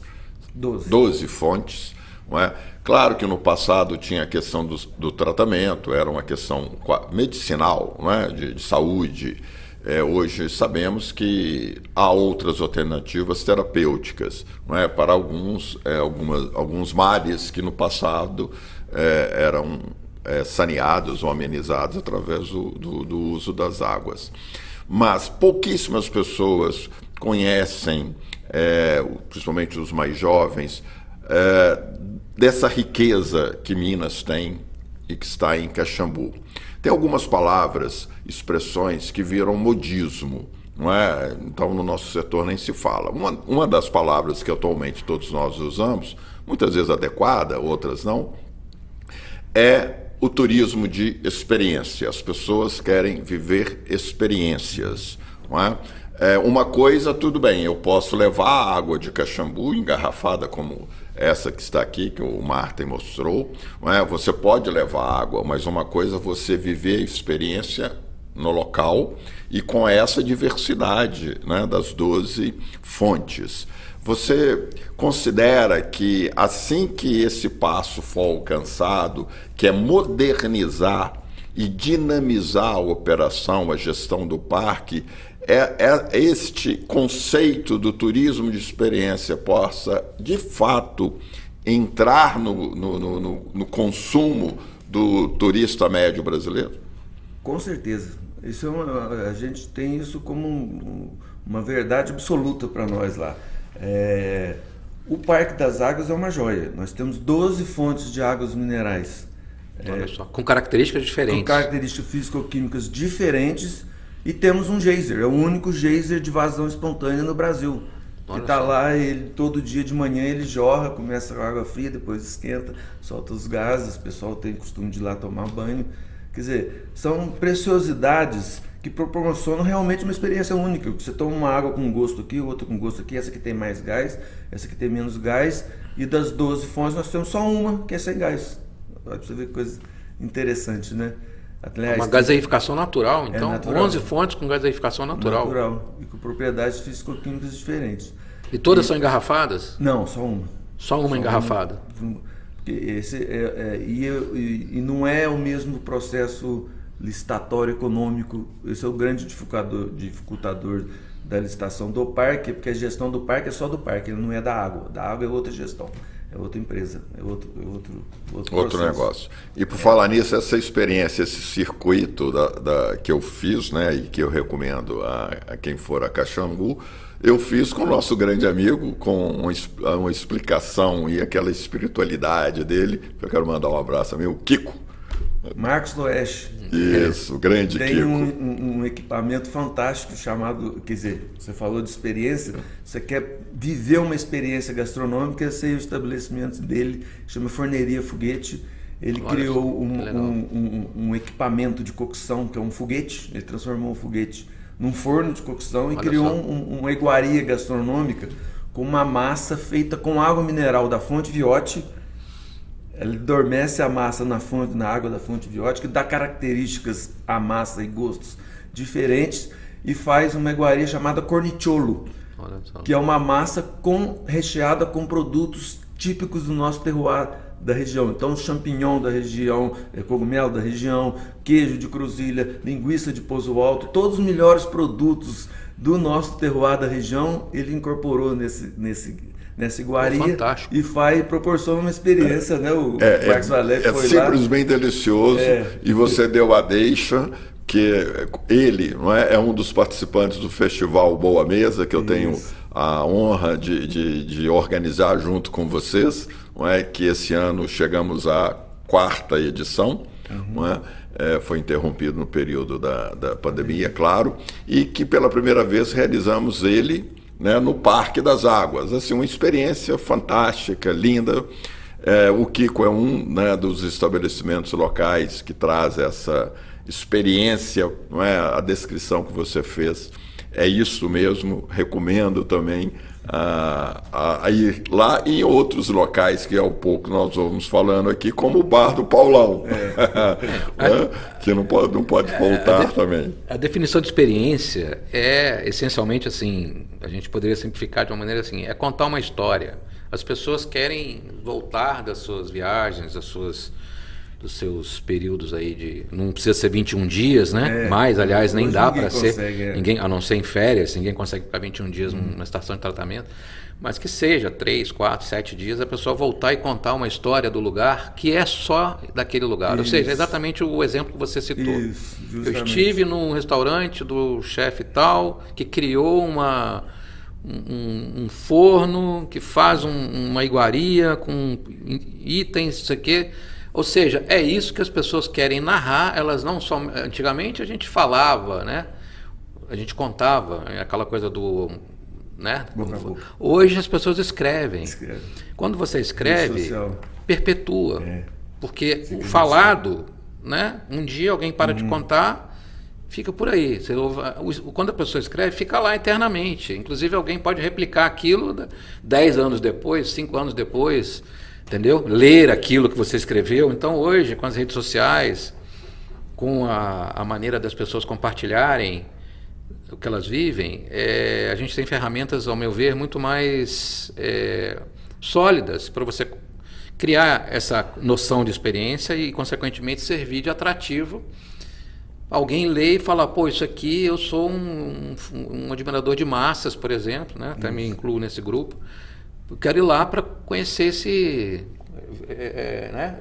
Speaker 1: 12 fontes, não é? Claro que no passado tinha a questão do tratamento, era uma questão medicinal, não é? de saúde. Hoje sabemos que há outras alternativas terapêuticas, não é? Para alguns males que no passado eram saneados ou amenizados através do uso das águas. Mas pouquíssimas pessoas conhecem, principalmente os mais jovens, dessa riqueza que Minas tem e que está em Caxambu. Tem algumas palavras, expressões que viram modismo, não é? Então no nosso setor nem se fala. Uma das palavras que atualmente todos nós usamos, muitas vezes adequada, outras não, é o turismo de experiência. As pessoas querem viver experiências, não é? Uma coisa, tudo bem, eu posso levar a água de Caxambu engarrafada como essa que está aqui, que o Martin mostrou, não é? Você pode levar água, mas uma coisa é você viver a experiência no local e com essa diversidade, né, das 12 fontes. Você considera que assim que esse passo for alcançado, que é modernizar e dinamizar a operação, a gestão do parque, este conceito do turismo de experiência possa, de fato, entrar no consumo do turista médio brasileiro?
Speaker 3: Com certeza. A gente tem isso como uma verdade absoluta para nós lá. O Parque das Águas é uma joia. Nós temos 12 fontes de águas minerais.
Speaker 2: Olha só, com características diferentes.
Speaker 3: Com características físico-químicas diferentes. E temos um geyser, é o único geyser de vazão espontânea no Brasil. Que está lá, ele, todo dia de manhã ele jorra, começa com água fria, depois esquenta, solta os gases, o pessoal tem costume de ir lá tomar banho. Quer dizer, são preciosidades que proporcionam realmente uma experiência única. Você toma uma água com um gosto aqui, outra com gosto aqui, essa aqui tem mais gás, essa aqui tem menos gás, e das 12 fontes nós temos só uma que é sem gás. Para você ver que coisa interessante, né?
Speaker 2: Aliás, uma gaseificação natural, então,
Speaker 3: natural.
Speaker 2: 11 fontes com gaseificação natural.
Speaker 3: Natural, e com propriedades físico-químicas diferentes.
Speaker 2: E todas são engarrafadas?
Speaker 3: Não, só uma.
Speaker 2: Só uma engarrafada?
Speaker 3: E não é o mesmo processo licitatório econômico, esse é o grande dificultador da licitação do parque, porque a gestão do parque é só do parque, ele não é da água é outra gestão. É outra empresa, é outro
Speaker 1: negócio. E por falar nisso, essa experiência, esse circuito que eu fiz, né, e que eu recomendo a quem for a Caxambu, eu fiz com o nosso grande amigo, com uma explicação e aquela espiritualidade dele. Eu quero mandar um abraço também, o Kiko.
Speaker 3: Marcos Loesch.
Speaker 1: Isso, grande Kiko.
Speaker 3: Tem um equipamento fantástico chamado, quer dizer, você falou de experiência, você quer viver uma experiência gastronômica, esse é o estabelecimento dele, chama Forneria Foguete. Ele criou um equipamento de cocção, que é um foguete, ele transformou o foguete num forno de cocção e criou uma iguaria gastronômica com uma massa feita com água mineral da fonte Viotti. Ele adormece a massa na água da fonte Viotti, que dá características à massa e gostos diferentes, e faz uma iguaria chamada corniciolo, que é uma massa recheada com produtos típicos do nosso terroir da região. Então, champignon da região, cogumelo da região, queijo de Cruzilha, linguiça de Pouso Alto, todos os melhores produtos do nosso terroir da região, ele incorporou nessa iguaria e proporciona uma experiência, né? O Marcos Valério foi lá. É
Speaker 1: simplesmente delicioso e você deu a deixa que ele, não é um dos participantes do Festival Boa Mesa, que eu tenho a honra de organizar junto com vocês, não é? Que esse ano chegamos à 4ª edição, não é? Foi interrompido no período da pandemia, claro, e que pela primeira vez realizamos ele, né, no Parque das Águas. Assim, uma experiência fantástica, linda. O Kiko é um, né, dos estabelecimentos locais que traz essa experiência, não é? A descrição que você fez é isso mesmo. Recomendo também a ir lá e em outros locais que ao pouco nós vamos falando aqui, como o Bar do Paulão, que não pode faltar também.
Speaker 2: A definição de experiência é essencialmente assim, a gente poderia simplificar de uma maneira assim, é contar uma história. As pessoas querem voltar das suas viagens, dos seus períodos aí não precisa ser 21 dias, né? Mas, aliás, nem dá para ser, ninguém, a não ser em férias, ninguém consegue ficar 21 dias numa estação de tratamento, mas que seja 3, 4, 7 dias, a pessoa voltar e contar uma história do lugar que é só daquele lugar. Ou seja, exatamente o exemplo que você citou. Eu estive num restaurante do chefe tal, que criou um forno, que faz uma iguaria com itens, isso aqui. Ou seja, é isso que as pessoas querem narrar, elas não só... Antigamente a gente falava, né? A gente contava, aquela coisa do... né? Hoje as pessoas escrevem. Quando você escreve, perpetua. Porque o falado, né? Um dia alguém para de contar, fica por aí. Quando a pessoa escreve, fica lá eternamente. Inclusive alguém pode replicar aquilo 10 anos depois, 5 anos depois... Entendeu? Ler aquilo que você escreveu. Então, hoje, com as redes sociais, com a maneira das pessoas compartilharem o que elas vivem, a gente tem ferramentas, ao meu ver, muito mais sólidas para você criar essa noção de experiência e, consequentemente, servir de atrativo. Alguém lê e fala, pô, isso aqui eu sou um admirador de massas, por exemplo, né? Até me incluo nesse grupo. Eu quero ir lá para conhecer esse, né?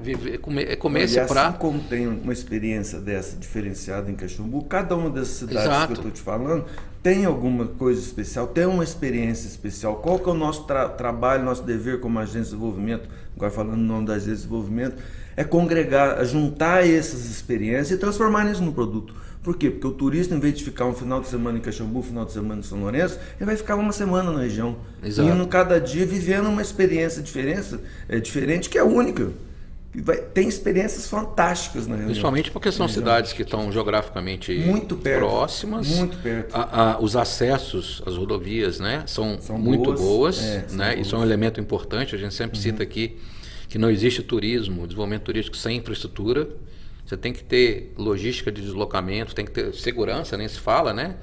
Speaker 2: Comer esse prato.
Speaker 3: Assim como tem uma experiência dessa diferenciada em Caxambu, cada uma dessas cidades que eu estou te falando tem alguma coisa especial, tem uma experiência especial. Qual que é o nosso trabalho, nosso dever como agência de desenvolvimento, agora falando no nome da agência de desenvolvimento, é congregar, juntar essas experiências e transformar isso no produto. Por quê? Porque o turista, em vez de ficar um final de semana em Caxambu, um final de semana em São Lourenço, ele vai ficar uma semana na região. Indo cada dia, vivendo uma experiência diferente, que é única. Tem experiências fantásticas na região.
Speaker 2: Principalmente porque são cidades que estão geograficamente
Speaker 3: muito
Speaker 2: próximas.
Speaker 3: Muito perto.
Speaker 2: Os acessos às rodovias, né, são muito boas, né? Isso é um elemento importante. A gente sempre cita aqui que não existe turismo, desenvolvimento turístico sem infraestrutura. Você tem que ter logística de deslocamento, tem que ter segurança, nem se fala, né?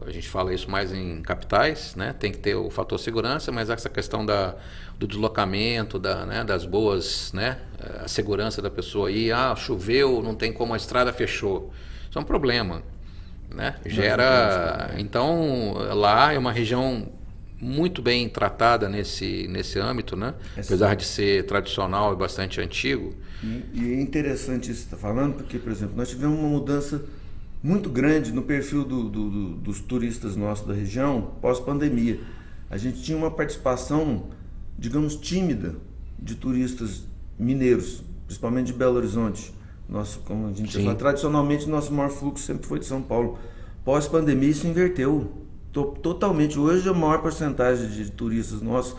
Speaker 2: A gente fala isso mais em capitais, né? Tem que ter o fator segurança, mas essa questão do deslocamento, das boas, né? A segurança da pessoa aí, choveu, não tem como, a estrada fechou. Isso é um problema, né? Então, lá é uma região muito bem tratada nesse âmbito, né? Apesar de ser tradicional e bastante antigo.
Speaker 3: E é interessante isso que você está falando, porque, por exemplo, nós tivemos uma mudança muito grande no perfil dos turistas nossos da região pós-pandemia. A gente tinha uma participação, digamos, tímida de turistas mineiros, principalmente de Belo Horizonte. Como a gente fala, tradicionalmente, nosso maior fluxo sempre foi de São Paulo. Pós-pandemia, isso inverteu totalmente. Hoje, a maior porcentagem de turistas nossos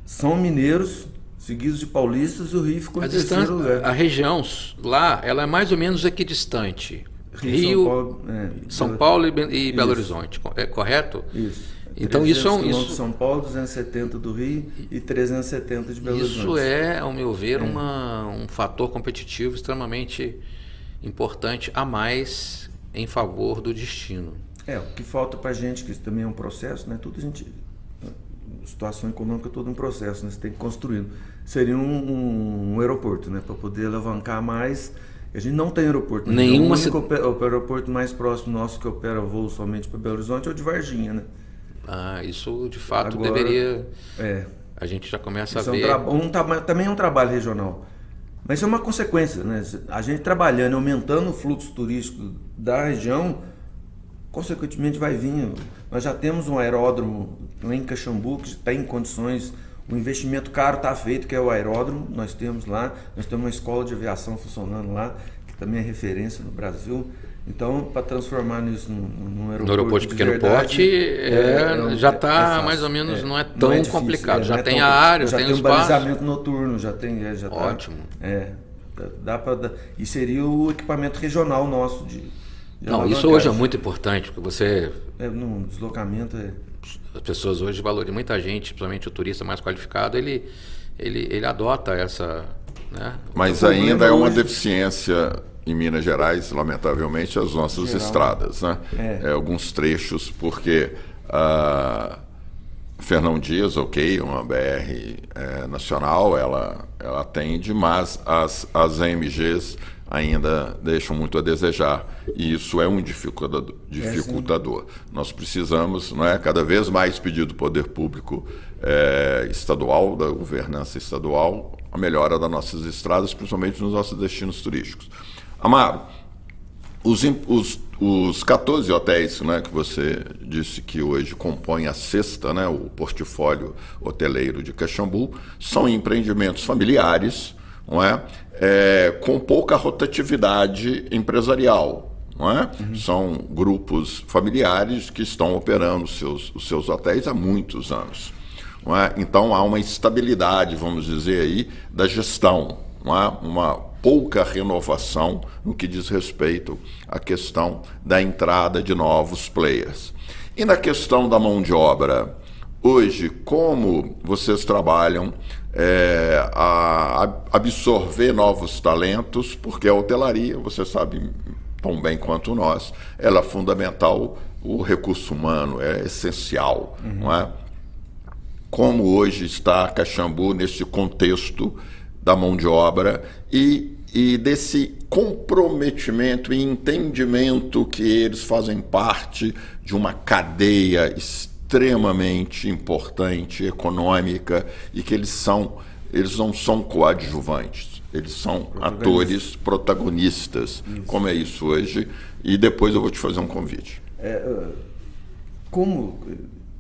Speaker 3: são mineiros, seguidos de paulistas, e o Rio ficou em terceiro lugar.
Speaker 2: A região lá, ela é mais ou menos equidistante. Rio, São Paulo e Belo Horizonte, é correto?
Speaker 3: Isso.
Speaker 2: Então isso é
Speaker 3: de São Paulo, 270 do Rio e 370 de Belo Horizonte.
Speaker 2: Isso é, ao meu ver, um fator competitivo extremamente importante a mais em favor do destino.
Speaker 3: O que falta para a gente, que isso também é um processo, né? Tudo a gente situação econômica, todo um processo, né? Você tem que construir. Seria um aeroporto, né? Para poder alavancar mais. A gente não tem aeroporto.
Speaker 2: Nenhuma.
Speaker 3: O aeroporto mais próximo nosso que opera voo somente para Belo Horizonte é o de Varginha, né?
Speaker 2: Isso de fato
Speaker 3: Agora,
Speaker 2: deveria... A gente já começa a ver...
Speaker 3: Também é um trabalho regional. Mas isso é uma consequência, né? A gente trabalhando, aumentando o fluxo turístico da região, consequentemente vai vir. Nós já temos um aeródromo lá em Caxambu que está em condições... O investimento caro está feito, que é o aeródromo, nós temos lá, nós temos uma escola de aviação funcionando lá, que também é referência no Brasil. Então, para transformar isso num aeroporto,
Speaker 2: no aeroporto de pequeno porte, já está mais ou menos, não é tão complicado. Já tem a área, já tem o espaço.
Speaker 3: Balizamento noturno, já tem...
Speaker 2: Ótimo.
Speaker 3: Dá para... E seria o equipamento regional nosso de
Speaker 2: não, isso hoje é muito importante, porque você...
Speaker 3: no deslocamento
Speaker 2: As pessoas hoje valorizam, muita gente, principalmente o turista mais qualificado, ele adota essa... Né?
Speaker 1: Mas ainda é uma deficiência em Minas Gerais, lamentavelmente, as nossas estradas, né? Alguns trechos, porque Fernão Dias, uma BR nacional, ela atende, mas as AMGs ainda deixam muito a desejar, e isso é um dificultador. Nós precisamos, cada vez mais pedir do poder público estadual, da governança estadual, a melhora das nossas estradas, principalmente nos nossos destinos turísticos. Amaro, os 14 hotéis, que você disse que hoje compõem a sexta, o portfólio hoteleiro de Caxambu, são empreendimentos familiares, com pouca rotatividade empresarial. São grupos familiares que estão operando os seus hotéis há muitos anos. Então há uma estabilidade, vamos dizer aí, da gestão, uma pouca renovação no que diz respeito à questão da entrada de novos players. E na questão da mão de obra, hoje, como vocês trabalham a absorver novos talentos, porque a hotelaria, você sabe tão bem quanto nós, ela é fundamental, o recurso humano é essencial, Como hoje está Caxambu nesse contexto da mão de obra e desse comprometimento e entendimento que eles fazem parte de uma cadeia extremamente importante, econômica, e que eles não são coadjuvantes, eles são atores protagonistas. Como é isso hoje? E depois eu vou te fazer um convite.
Speaker 3: Como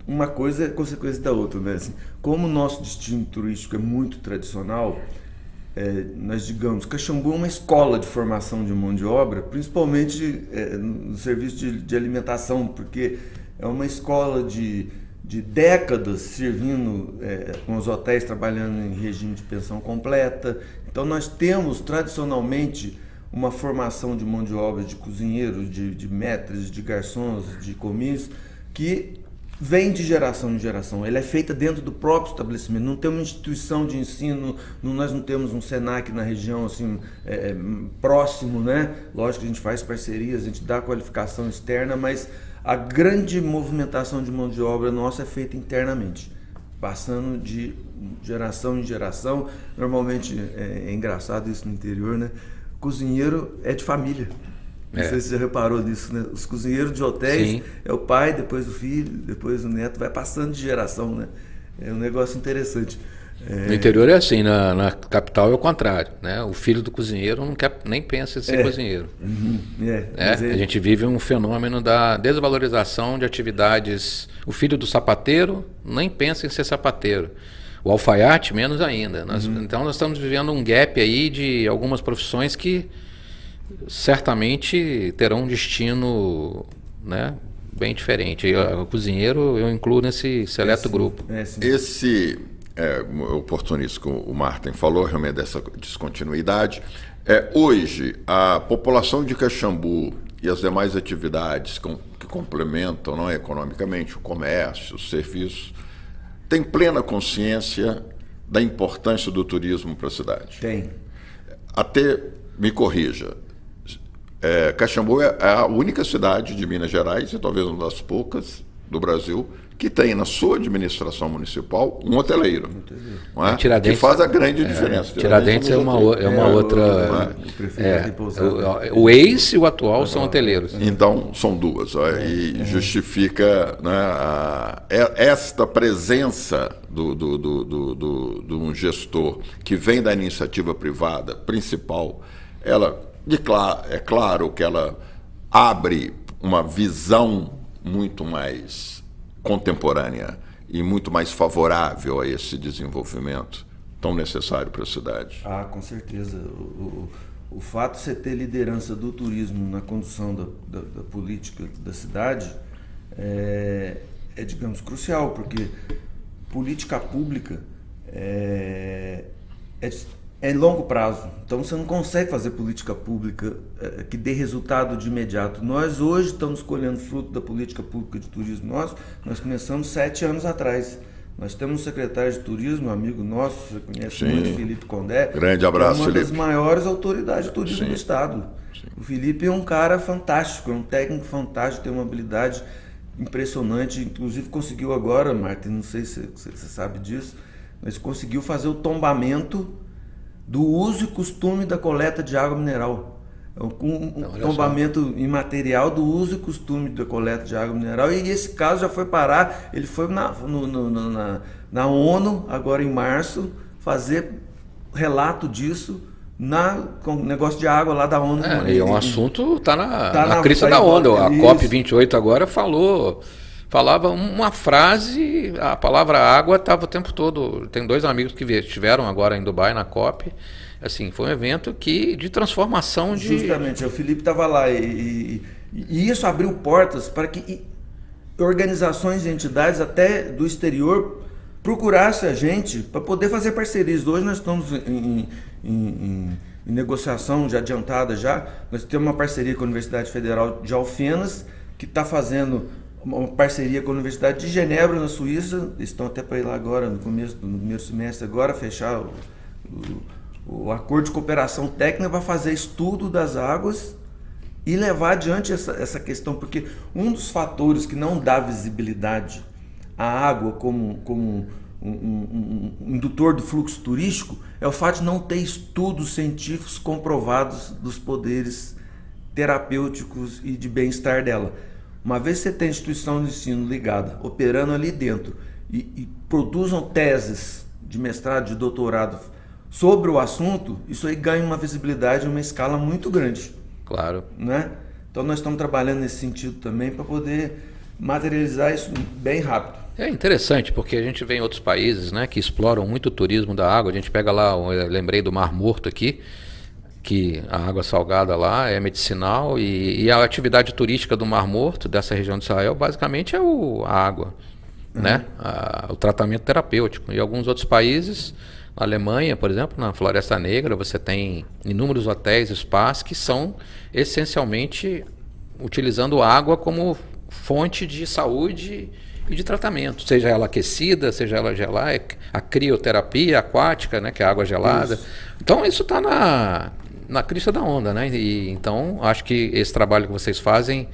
Speaker 3: uma coisa é consequência da outra, né? Assim, como o nosso destino turístico é muito tradicional, nós digamos, Caxambu é uma escola de formação de mão de obra, principalmente no serviço de alimentação, porque é uma escola de décadas servindo com os hotéis trabalhando em regime de pensão completa. Então nós temos tradicionalmente uma formação de mão de obra de cozinheiros, de maîtres, de garçons, de commis, que vem de geração em geração. Ela é feita dentro do próprio estabelecimento. Não tem uma instituição de ensino, nós não temos um SENAC na região assim, próximo, né? Lógico que a gente faz parcerias, a gente dá qualificação externa, mas a grande movimentação de mão de obra nossa é feita internamente, passando de geração em geração. Normalmente é engraçado isso no interior, né? Cozinheiro é de família. Não sei se você reparou nisso, né? Os cozinheiros de hotéis, sim, é o pai, depois o filho, depois o neto, vai passando de geração, né? É um negócio interessante.
Speaker 2: No interior é assim, na capital é o contrário, né? O filho do cozinheiro nem pensa em ser cozinheiro. A gente vive um fenômeno da desvalorização de atividades. O filho do sapateiro nem pensa em ser sapateiro. O alfaiate, menos ainda. Então nós estamos vivendo um gap aí de algumas profissões que certamente terão um destino, né, bem diferente. O cozinheiro eu incluo nesse seleto grupo.
Speaker 1: Esse oportunismo que o Martin falou, realmente dessa descontinuidade. Hoje, a população de Caxambu e as demais atividades que complementam economicamente o comércio, os serviços, tem plena consciência da importância do turismo para a cidade?
Speaker 3: Tem.
Speaker 1: Até, me corrija, Caxambu é a única cidade de Minas Gerais, e talvez uma das poucas, do Brasil que tem na sua administração municipal um hoteleiro, não é? Que faz a grande diferença.
Speaker 2: Tiradentes é uma outra... O ex e o atual são hoteleiros.
Speaker 1: Então, são duas. E justifica, né, esta presença de um gestor que vem da iniciativa privada principal. É claro que ela abre uma visão muito mais contemporânea e muito mais favorável a esse desenvolvimento tão necessário para a cidade.
Speaker 3: Com certeza. O fato de você ter liderança do turismo na condução da política da cidade é, digamos, crucial, porque política pública é longo prazo. Então você não consegue fazer política pública que dê resultado de imediato. Nós hoje estamos colhendo fruto da política pública de turismo. Nós começamos 7 anos atrás. Nós temos um secretário de turismo, um amigo nosso, você conhece muito, Felipe Condé.
Speaker 1: Grande abraço,
Speaker 3: Felipe.
Speaker 1: Felipe.
Speaker 3: Uma das maiores autoridades de turismo do estado. Sim. O Felipe é um cara fantástico, é um técnico fantástico, tem uma habilidade impressionante. Inclusive conseguiu agora, Martin, não sei se você sabe disso, mas conseguiu fazer o tombamento do uso e costume da coleta de água mineral. Um tombamento imaterial do uso e costume da coleta de água mineral. E esse caso já foi parar, ele foi na ONU, agora em março, fazer relato disso com o negócio de água lá da ONU.
Speaker 2: E o assunto está na crista da onda. A COP28 agora falava uma frase, a palavra água estava o tempo todo. Tem 2 amigos que estiveram agora em Dubai na COP. Assim, foi um evento de transformação de...
Speaker 3: Justamente, o Felipe estava lá e isso abriu portas para que organizações e entidades até do exterior procurassem a gente para poder fazer parcerias. Hoje nós estamos em negociação já adiantada já. Nós temos uma parceria com a Universidade Federal de Alfenas, que está fazendo uma parceria com a Universidade de Genebra, na Suíça. Estão até para ir lá agora, no primeiro semestre agora, fechar o acordo de cooperação técnica para fazer estudo das águas e levar adiante essa questão, porque um dos fatores que não dá visibilidade à água como um indutor do fluxo turístico é o fato de não ter estudos científicos comprovados dos poderes terapêuticos e de bem-estar dela. Uma vez que você tem instituição de ensino ligada, operando ali dentro, e produzam teses de mestrado, de doutorado sobre o assunto, isso aí ganha uma visibilidade em uma escala muito grande.
Speaker 2: Claro.
Speaker 3: Né? Então nós estamos trabalhando nesse sentido também para poder materializar isso bem rápido.
Speaker 2: É interessante, porque a gente vê em outros países, né, que exploram muito o turismo da água. A gente pega lá, eu lembrei do Mar Morto aqui, que a água salgada lá é medicinal, e a atividade turística do Mar Morto, dessa região de Israel, basicamente é a água, né? O tratamento terapêutico. E alguns outros países, na Alemanha, por exemplo, na Floresta Negra, você tem inúmeros hotéis, spas que são essencialmente utilizando água como fonte de saúde e de tratamento, seja ela aquecida, seja ela gelada, a crioterapia aquática, né, que é a água gelada. Isso. Então isso está na crista da onda, né? E então acho que esse trabalho que vocês fazem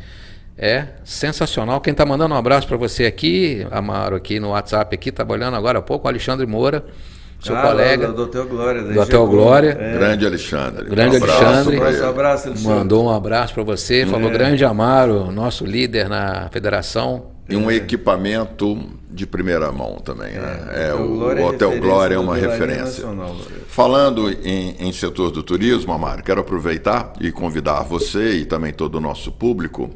Speaker 2: é sensacional. Quem está mandando um abraço para você aqui, Amaro, aqui no WhatsApp, aqui, trabalhando agora há pouco, o Alexandre Moura, seu colega.
Speaker 3: Do Hotel Glória.
Speaker 2: Do Hotel Glória.
Speaker 1: Grande Alexandre.
Speaker 2: Grande Alexandre.
Speaker 3: Um abraço, Alexandre.
Speaker 2: Mandou um abraço para você, falou grande Amaro, nosso líder na federação.
Speaker 1: E um equipamento de primeira mão também, né? O Hotel Glória é uma referência. Falando em setor do turismo, Amaro, quero aproveitar e convidar você e também todo o nosso público.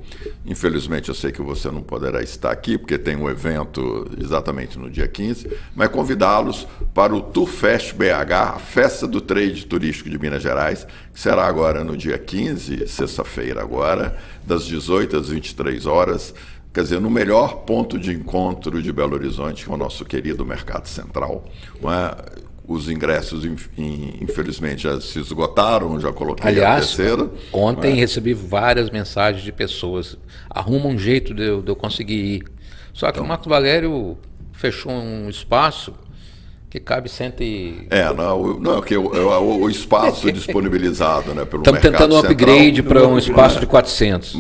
Speaker 1: Infelizmente eu sei que você não poderá estar aqui, porque tem um evento exatamente no dia 15, mas convidá-los para o Tourfest BH, a festa do trade turístico de Minas Gerais, que será agora no dia 15, sexta-feira agora, das 18 às 23 horas, quer dizer, no melhor ponto de encontro de Belo Horizonte, que é o nosso querido Mercado Central. Os ingressos, infelizmente, já se esgotaram, já coloquei a terceira.
Speaker 2: Ontem recebi várias mensagens de pessoas. Arruma um jeito de eu conseguir ir. Só que o Marcos Valério fechou um espaço que cabe 100 e...
Speaker 1: Não, que o espaço disponibilizado, né, pelo
Speaker 2: Estamos
Speaker 1: mercado
Speaker 2: tentando um upgrade para um espaço de 400.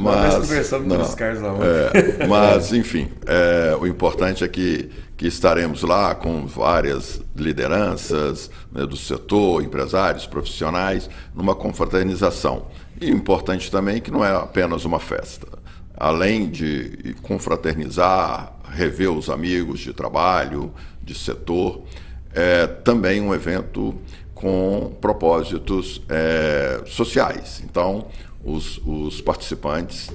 Speaker 1: Mas enfim, o importante é que estaremos lá com várias lideranças, né, do setor, empresários, profissionais, numa confraternização. E importante também que não é apenas uma festa. Além de confraternizar, rever os amigos de trabalho, de setor, é também um evento com propósitos sociais. Então, os participantes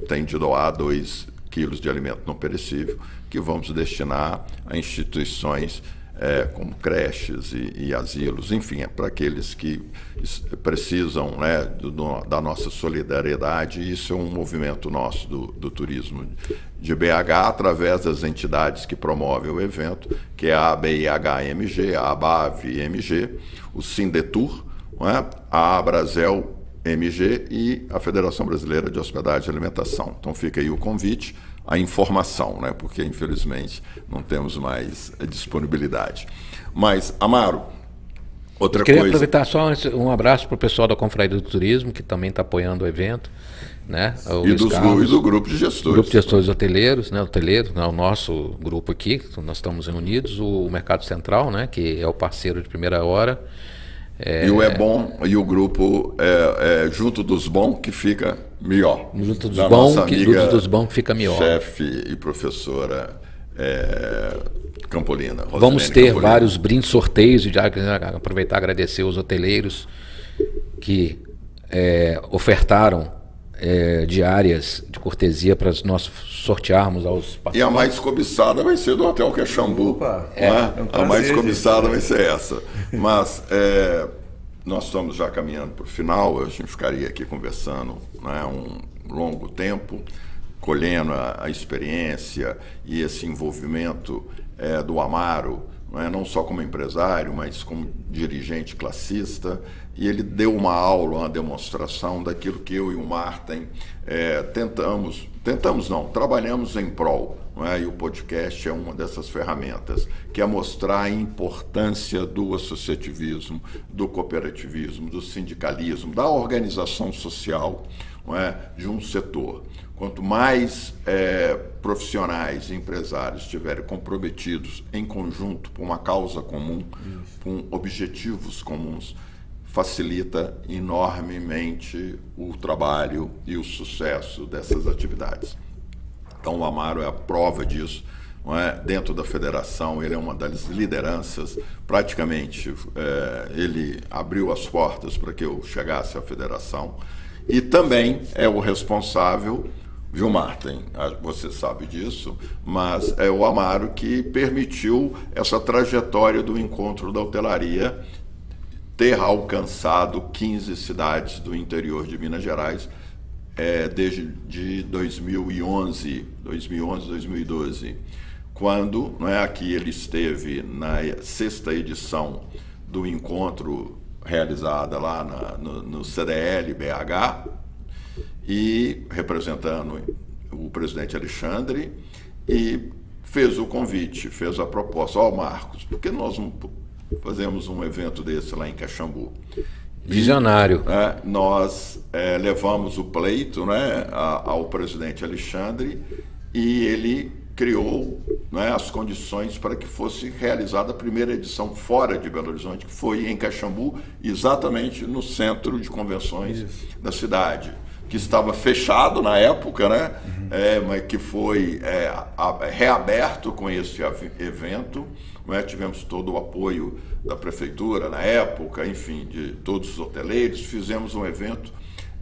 Speaker 1: têm de doar 2 quilos de alimento não perecível que vamos destinar a instituições como creches e asilos, enfim, para aqueles que precisam, né, da nossa solidariedade. Isso é um movimento nosso do turismo de BH, através das entidades que promovem o evento, que é a ABIHMG, a ABAV-MG, o Sindetur, né, a Abrazel MG e a Federação Brasileira de Hospedagem e Alimentação. Então fica aí o convite, a informação, né? Porque infelizmente não temos mais disponibilidade. Mas, Amaro, outra coisa...
Speaker 2: Queria aproveitar só um abraço para o pessoal da Confraria do Turismo, que também está apoiando o evento, né?
Speaker 1: E do grupo de gestores.
Speaker 2: Grupo de gestores hoteleiros, né? O nosso grupo aqui, nós estamos reunidos, o Mercado Central, né? Que é o parceiro de primeira hora.
Speaker 1: E o bom, e o grupo junto dos bons que fica melhor.
Speaker 2: Junto dos bons que fica melhor.
Speaker 1: Chefe e professora Campolina. Rosilene
Speaker 2: Vamos ter
Speaker 1: Campolina.
Speaker 2: vários brindes, sorteios, e já aproveitar e agradecer os hoteleiros que ofertaram diárias de cortesia para nós sortearmos aos participantes.
Speaker 1: E a mais cobiçada vai ser do Hotel Caxambu.
Speaker 3: Opa,
Speaker 1: a mais cobiçada vai ser essa. Mas nós estamos já caminhando para o final, a gente ficaria aqui conversando, né, um longo tempo, colhendo a experiência e esse envolvimento do Amaro, não só como empresário, mas como dirigente classista. E ele deu uma aula, uma demonstração daquilo que eu e o Martin trabalhamos em prol, e o podcast é uma dessas ferramentas, que é mostrar a importância do associativismo, do cooperativismo, do sindicalismo, da organização social, de um setor. Quanto mais profissionais e empresários estiverem comprometidos em conjunto com uma causa comum, com objetivos comuns, facilita enormemente o trabalho e o sucesso dessas atividades. Então, o Amaro é a prova disso. Dentro da federação, ele é uma das lideranças. Praticamente, ele abriu as portas para que eu chegasse à federação. E também é o responsável, viu, Martin? Você sabe disso, mas é o Amaro que permitiu essa trajetória do encontro da hotelaria ter alcançado 15 cidades do interior de Minas Gerais desde 2011, 2012, quando aqui ele esteve na 6ª edição do encontro realizada lá no CDL BH, e representando o presidente Alexandre, e fez o convite, fez a proposta: Marcos, por que nós não fazemos um evento desse lá em Caxambu?
Speaker 2: Visionário.
Speaker 1: Nós levamos o pleito, ao presidente Alexandre, e ele criou, as condições para que fosse realizada a primeira edição fora de Belo Horizonte, que foi em Caxambu, exatamente no centro de convenções da cidade, que estava fechado na época, mas que foi reaberto com esse evento. Tivemos todo o apoio da prefeitura na época, enfim, de todos os hoteleiros. Fizemos um evento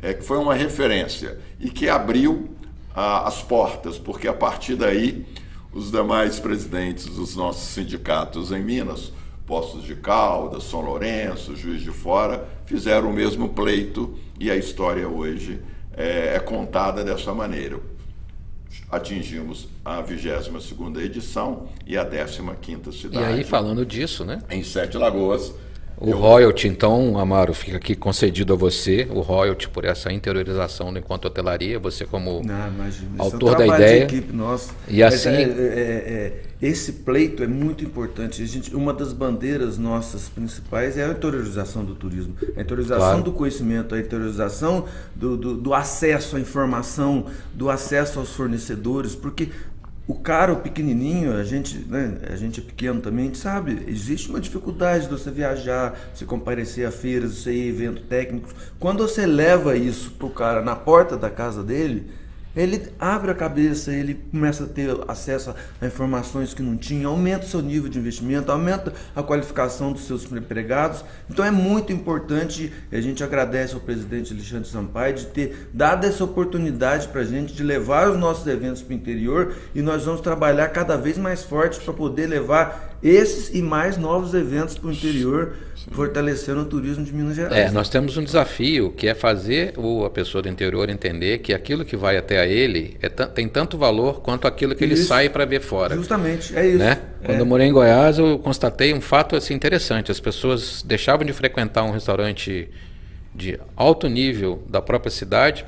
Speaker 1: que foi uma referência e que abriu as portas, porque a partir daí os demais presidentes dos nossos sindicatos em Minas, Poços de Caldas, São Lourenço, Juiz de Fora, fizeram o mesmo pleito, e a história hoje é contada dessa maneira. Atingimos a 22ª edição e a 15ª cidade.
Speaker 2: E aí, falando disso,
Speaker 1: em Sete Lagoas,
Speaker 2: O royalty, então, Amaro, fica aqui concedido a você, o royalty por essa interiorização do Encontro Hotelaria, você como autor da ideia.
Speaker 3: De equipe nossa.
Speaker 2: E assim...
Speaker 3: esse pleito é muito importante. Uma das bandeiras nossas principais é a interiorização do turismo, a interiorização do conhecimento, a interiorização do acesso à informação, do acesso aos fornecedores, porque o cara, o pequenininho, a gente é pequeno também, a gente sabe, existe uma dificuldade de você viajar, você comparecer a feiras, você ir a eventos técnicos. Quando você leva isso pro cara na porta da casa dele, ele abre a cabeça, ele começa a ter acesso a informações que não tinha, aumenta o seu nível de investimento, aumenta a qualificação dos seus empregados. Então é muito importante, a gente agradece ao presidente Alexandre Sampaio de ter dado essa oportunidade para a gente de levar os nossos eventos para o interior, e nós vamos trabalhar cada vez mais forte para poder levar esses e mais novos eventos para o interior, fortalecendo o turismo de Minas Gerais.
Speaker 2: Nós temos um desafio, que é fazer a pessoa do interior entender que aquilo que vai até a ele tem tanto valor quanto aquilo que ele sai para ver fora.
Speaker 3: Justamente, é isso.
Speaker 2: Né? Quando eu morei em Goiás, eu constatei um fato assim, interessante. As pessoas deixavam de frequentar um restaurante de alto nível da própria cidade,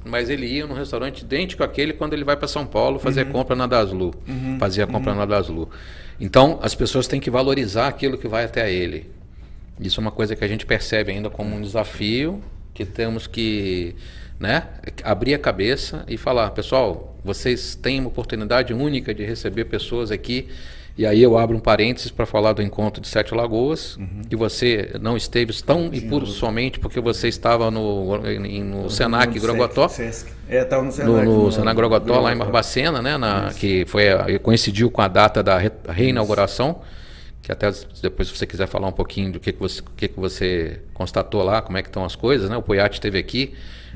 Speaker 2: mas ele ia num restaurante idêntico àquele quando ele vai para São Paulo fazer compra na Daslu. Fazia compra na Daslu. Então, as pessoas têm que valorizar aquilo que vai até a ele. Isso é uma coisa que a gente percebe ainda como um desafio, que temos que abrir a cabeça e falar, pessoal, vocês têm uma oportunidade única de receber pessoas aqui. E aí eu abro um parênteses para falar do encontro de Sete Lagoas, que você não esteve tão e puro somente porque você estava no Senac Groguató.
Speaker 3: Estava no Senac.
Speaker 2: No Senac Groguató, lá em Barbacena, né, que coincidiu com a data da reinauguração, que até depois, se você quiser falar um pouquinho do que você constatou lá, como é que estão as coisas, né? O Poiati esteve aqui,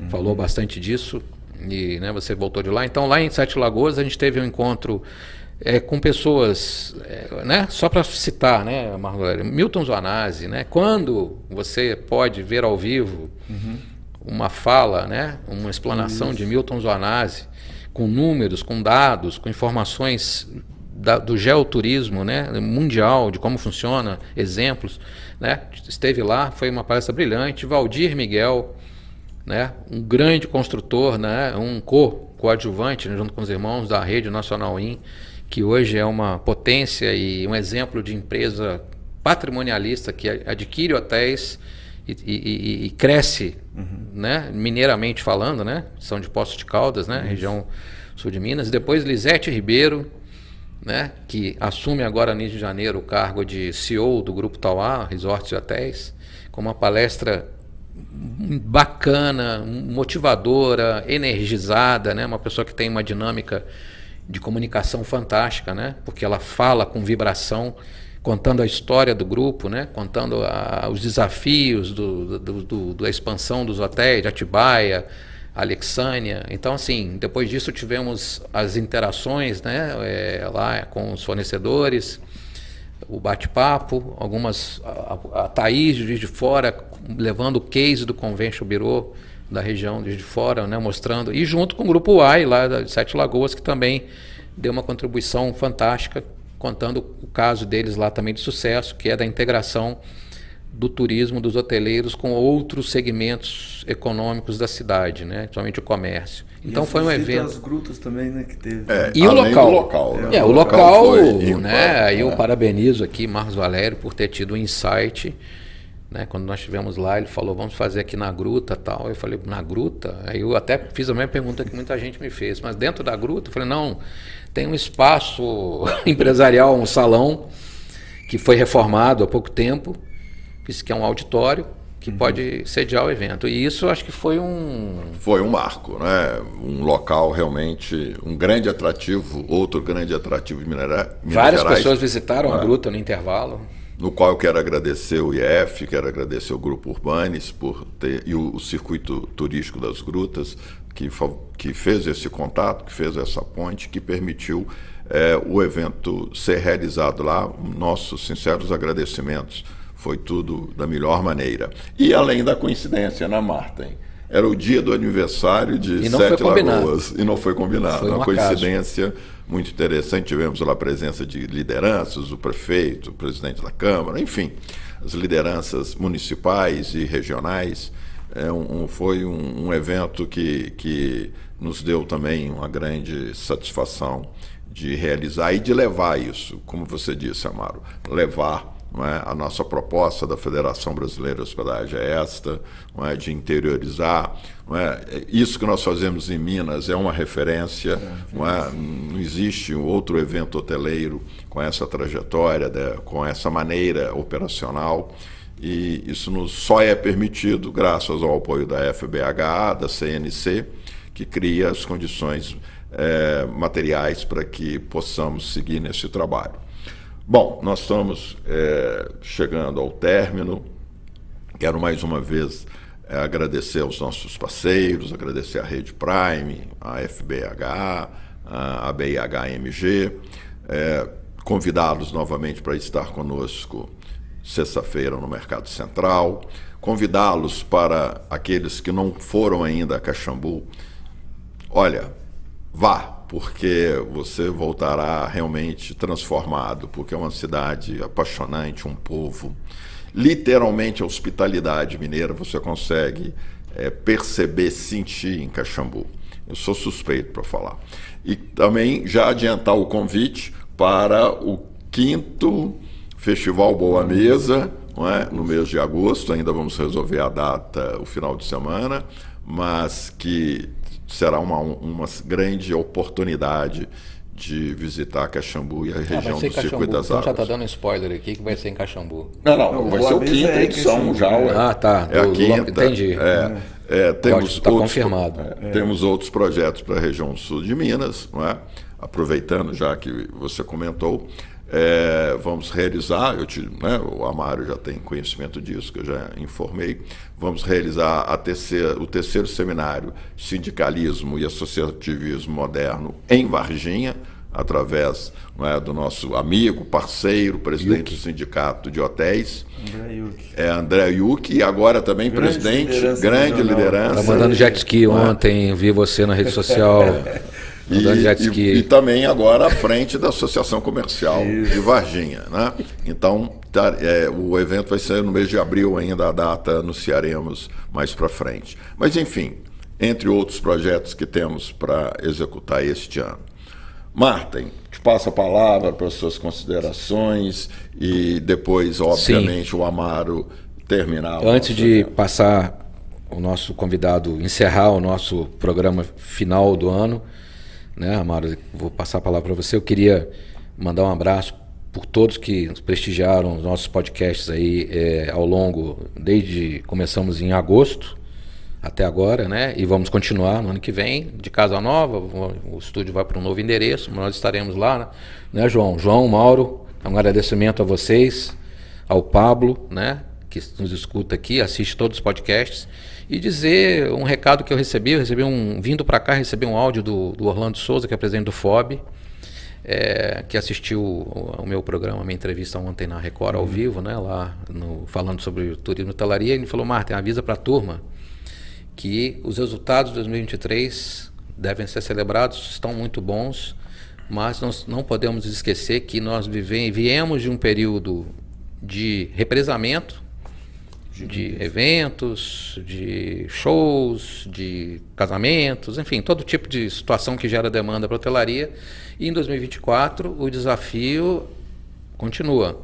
Speaker 2: falou bastante disso, e você voltou de lá. Então, lá em Sete Lagoas, a gente teve um encontro com pessoas, só para citar, Marlore, Milton Zoanazzi, quando você pode ver ao vivo uma fala, uma explanação de Milton Zoanazzi, com números, com dados, com informações do geoturismo mundial, de como funciona, exemplos, esteve lá, foi uma palestra brilhante. Valdir Miguel, um grande construtor, um coadjuvante, junto com os irmãos da Rede Nacional IN, que hoje é uma potência e um exemplo de empresa patrimonialista que adquire hotéis e cresce, mineiramente falando, São de Poços de Caldas, região sul de Minas. E depois Lisete Ribeiro, que assume agora no Rio de Janeiro o cargo de CEO do Grupo Tauá, Resorts e Hotéis, com uma palestra bacana, motivadora, energizada, uma pessoa que tem uma dinâmica de comunicação fantástica, porque ela fala com vibração, contando a história do grupo, contando os desafios da expansão dos hotéis de Atibaia, Alexânia. Então, assim, depois disso tivemos as interações lá com os fornecedores, o bate-papo, a Thaís de Juiz de Fora levando o case do Convention Bureau da região de Juiz de Fora, mostrando, e junto com o Grupo UAI lá de Sete Lagoas, que também deu uma contribuição fantástica, contando o caso deles lá também de sucesso, que é da integração do turismo, dos hoteleiros com outros segmentos econômicos da cidade, principalmente o comércio. Então foi um evento.
Speaker 3: As grutas também, que teve.
Speaker 2: E o local. O local, aí eu parabenizo aqui Marcos Valério por ter tido um insight, quando nós estivemos lá, ele falou, vamos fazer aqui na gruta, tal. Eu falei, na gruta? Aí eu até fiz a mesma pergunta que muita gente me fez, mas dentro da gruta? Eu falei, não, tem um espaço empresarial, um salão que foi reformado há pouco tempo, que é um auditório que pode sediar o evento. E isso acho que foi um
Speaker 1: marco, um local realmente, um grande atrativo, outro grande atrativo de Minas Gerais.
Speaker 2: Várias pessoas visitaram a gruta no intervalo.
Speaker 1: No qual eu quero agradecer o IF, quero agradecer o Grupo Urbanis e o Circuito Turístico das Grutas, que fez esse contato, que fez essa ponte, que permitiu o evento ser realizado lá. Nossos sinceros agradecimentos. Foi tudo da melhor maneira. E além da coincidência, Marta? era o dia do aniversário de Sete Lagoas. E não foi combinado. Foi uma coincidência muito interessante. Tivemos lá a presença de lideranças, o prefeito, o presidente da Câmara, enfim, as lideranças municipais e regionais. Foi um evento que nos deu também uma grande satisfação de realizar e de levar isso, como você disse, Amaro, levar, não é, a nossa proposta da Federação Brasileira de Hospedagem é esta, não é, de interiorizar, não é, isso que nós fazemos em Minas é uma referência, não existe outro evento hoteleiro com essa trajetória, com essa maneira operacional, e isso só é permitido graças ao apoio da FBHA, da CNC, que cria as condições materiais para que possamos seguir nesse trabalho. Bom, nós estamos chegando ao término. Quero mais uma vez agradecer aos nossos parceiros, agradecer à Rede Prime, à FBHA, à BIHMG, convidá-los novamente para estar conosco sexta-feira no Mercado Central, convidá-los para aqueles que não foram ainda a Caxambu. Olha, vá, porque você voltará realmente transformado, porque é uma cidade apaixonante, um povo. Literalmente a hospitalidade mineira você consegue perceber, sentir em Caxambu. Eu sou suspeito para falar. E também já adiantar o convite para o 5º Festival Boa Mesa, não é? No mês de agosto, ainda vamos resolver a data, o final de semana, mas que será uma grande oportunidade de visitar Caxambu e a região do Circuito das Águas.
Speaker 2: Já está dando spoiler aqui que vai ser em Caxambu.
Speaker 1: Não, vai ser a 5ª edição já.
Speaker 2: Tá.
Speaker 1: É a 5ª.
Speaker 2: Entendi.
Speaker 1: Está
Speaker 2: confirmado.
Speaker 1: Temos outros projetos para a região sul de Minas, não é? Aproveitando já que você comentou, vamos realizar, o Amário já tem conhecimento disso, que eu já informei, vamos realizar o terceiro seminário Sindicalismo e Associativismo Moderno em Varginha, através do nosso amigo, parceiro, presidente do Sindicato de Hotéis, André Yuki, e agora também presidente, grande liderança.
Speaker 2: Está mandando jet ski ontem, vi você na rede social.
Speaker 1: E também agora à frente da Associação Comercial de Varginha, né? Então, o evento vai ser no mês de abril ainda, a data anunciaremos mais para frente. Mas, enfim, entre outros projetos que temos para executar este ano. Martin, te passo a palavra para as suas considerações e depois, obviamente, o Amaro terminar.
Speaker 2: Antes de passar o nosso convidado, encerrar o nosso programa final do ano, né, Amaro, vou passar a palavra para você. Eu queria mandar um abraço por todos que nos prestigiaram os nossos podcasts aí ao longo, desde começamos em agosto até agora, né? E vamos continuar no ano que vem, de casa nova, o estúdio vai para um novo endereço, nós estaremos lá, né, João? João, Mauro, um agradecimento a vocês, ao Pablo, né, que nos escuta aqui, assiste todos os podcasts, e dizer um recado que eu recebi vindo para cá, recebi um áudio do Orlando Souza, que é presidente do FOB, que assistiu o meu programa, a minha entrevista ontem na Record ao vivo, né, lá falando sobre turismo e hotelaria. Ele falou: Martin, avisa para a turma que os resultados de 2023 devem ser celebrados, estão muito bons, mas nós não podemos esquecer que nós viemos de um período de represamento, de eventos, de shows, de casamentos, enfim, todo tipo de situação que gera demanda para a hotelaria. E em 2024 o desafio continua.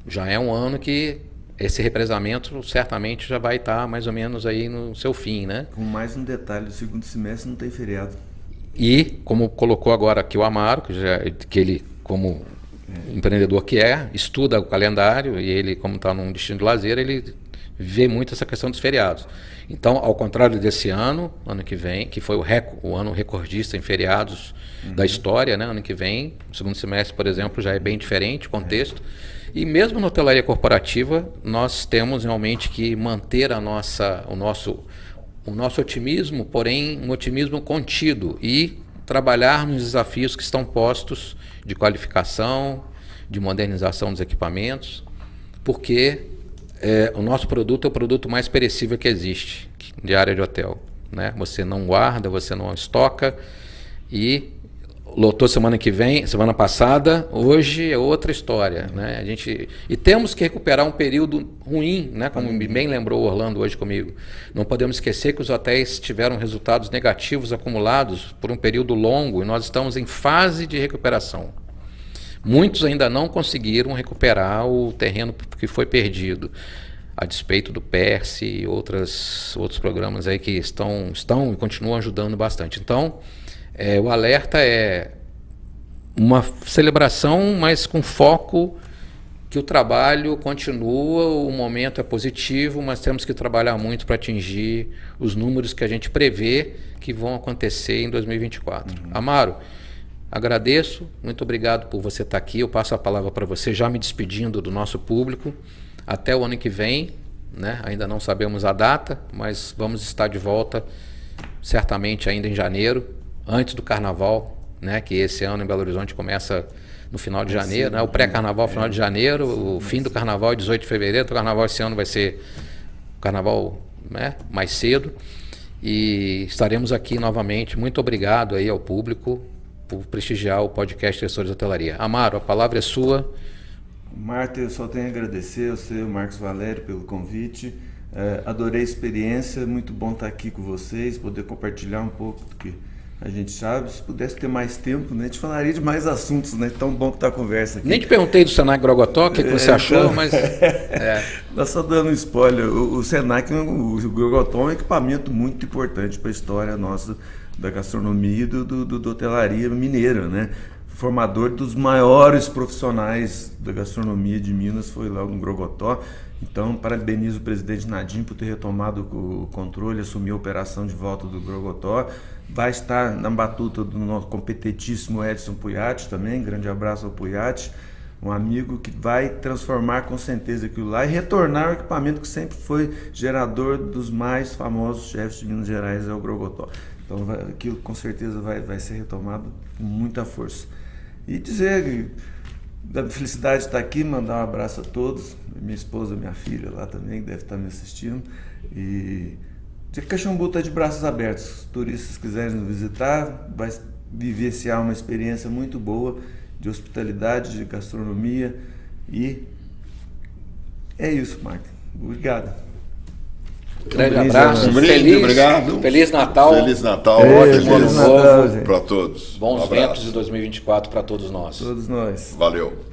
Speaker 2: Já é um ano que esse represamento certamente já vai estar mais ou menos aí no seu fim, né?
Speaker 3: Com mais um detalhe, o segundo semestre não tem feriado.
Speaker 2: E, como colocou agora aqui o Amaro, que ele, como empreendedor que estuda o calendário, e ele, como está num destino de lazer, ele vê muito essa questão dos feriados. Então, ao contrário desse ano que vem, que foi o ano recordista em feriados da história, né? Ano que vem, o segundo semestre, por exemplo, já é bem diferente o contexto. E mesmo na hotelaria corporativa, nós temos realmente que manter o nosso otimismo, porém um otimismo contido, e trabalhar nos desafios que estão postos de qualificação, de modernização dos equipamentos, porque o nosso produto é o produto mais perecível que existe, de área de hotel, né? Você não guarda, você não estoca e lotou semana passada, hoje é outra história, né? E temos que recuperar um período ruim, né? Como bem lembrou o Orlando hoje comigo. Não podemos esquecer que os hotéis tiveram resultados negativos acumulados por um período longo e nós estamos em fase de recuperação. Muitos ainda não conseguiram recuperar o terreno que foi perdido, a despeito do PERSE e outros programas aí que estão e continuam ajudando bastante. Então, o alerta é uma celebração, mas com foco que o trabalho continua, o momento é positivo, mas temos que trabalhar muito para atingir os números que a gente prevê que vão acontecer em 2024. Amaro, agradeço, muito obrigado por você estar aqui. Eu passo a palavra para você, já me despedindo do nosso público. Até o ano que vem, né? Ainda não sabemos a data, mas vamos estar de volta certamente ainda em janeiro, antes do Carnaval, né? Que esse ano em Belo Horizonte começa no final de janeiro, né? O pré-Carnaval final de janeiro, o fim do Carnaval é 18 de fevereiro. O Carnaval esse ano vai ser o Carnaval, né? Mais cedo. E estaremos aqui novamente. Muito obrigado aí ao público por prestigiar o podcast Gestores de Hotelaria. Amaro, a palavra é sua.
Speaker 3: Marta, eu só tenho a agradecer ao seu Marcos Valério pelo convite. Adorei a experiência, muito bom estar aqui com vocês, poder compartilhar um pouco do que a gente sabe. Se pudesse ter mais tempo, né, a gente falaria de mais assuntos, né? Tão bom que está a conversa aqui.
Speaker 2: Nem te perguntei do Senac Grogotó, o que você achou, então, mas...
Speaker 3: Nós só dando um spoiler, o Senac, o Grogotó é um equipamento muito importante para a história nossa da gastronomia e do hotelaria mineira, né? Formador dos maiores profissionais da gastronomia de Minas foi lá no Grogotó. Então, parabenizo o presidente Nadim por ter retomado o controle, assumir a operação de volta do Grogotó. Vai estar na batuta do nosso competentíssimo Edson Puyatti também. Grande abraço ao Puyatti, um amigo que vai transformar com certeza aquilo lá e retornar ao equipamento que sempre foi gerador dos mais famosos chefes de Minas Gerais, é o Grogotó. Então, aquilo com certeza vai ser retomado com muita força. E dizer da felicidade de estar aqui, mandar um abraço a todos, minha esposa, minha filha lá também, deve estar me assistindo. E dizer que Caxambu está de braços abertos. Se os turistas quiserem nos visitar, vai vivenciar uma experiência muito boa de hospitalidade, de gastronomia. E é isso, Marta. Obrigado.
Speaker 2: Grande abraço,
Speaker 1: obrigado.
Speaker 2: Feliz Natal.
Speaker 1: Feliz Natal,
Speaker 2: ótimo ano novo
Speaker 1: para todos.
Speaker 2: Bons ventos de 2024 para todos nós.
Speaker 3: Todos nós.
Speaker 1: Valeu.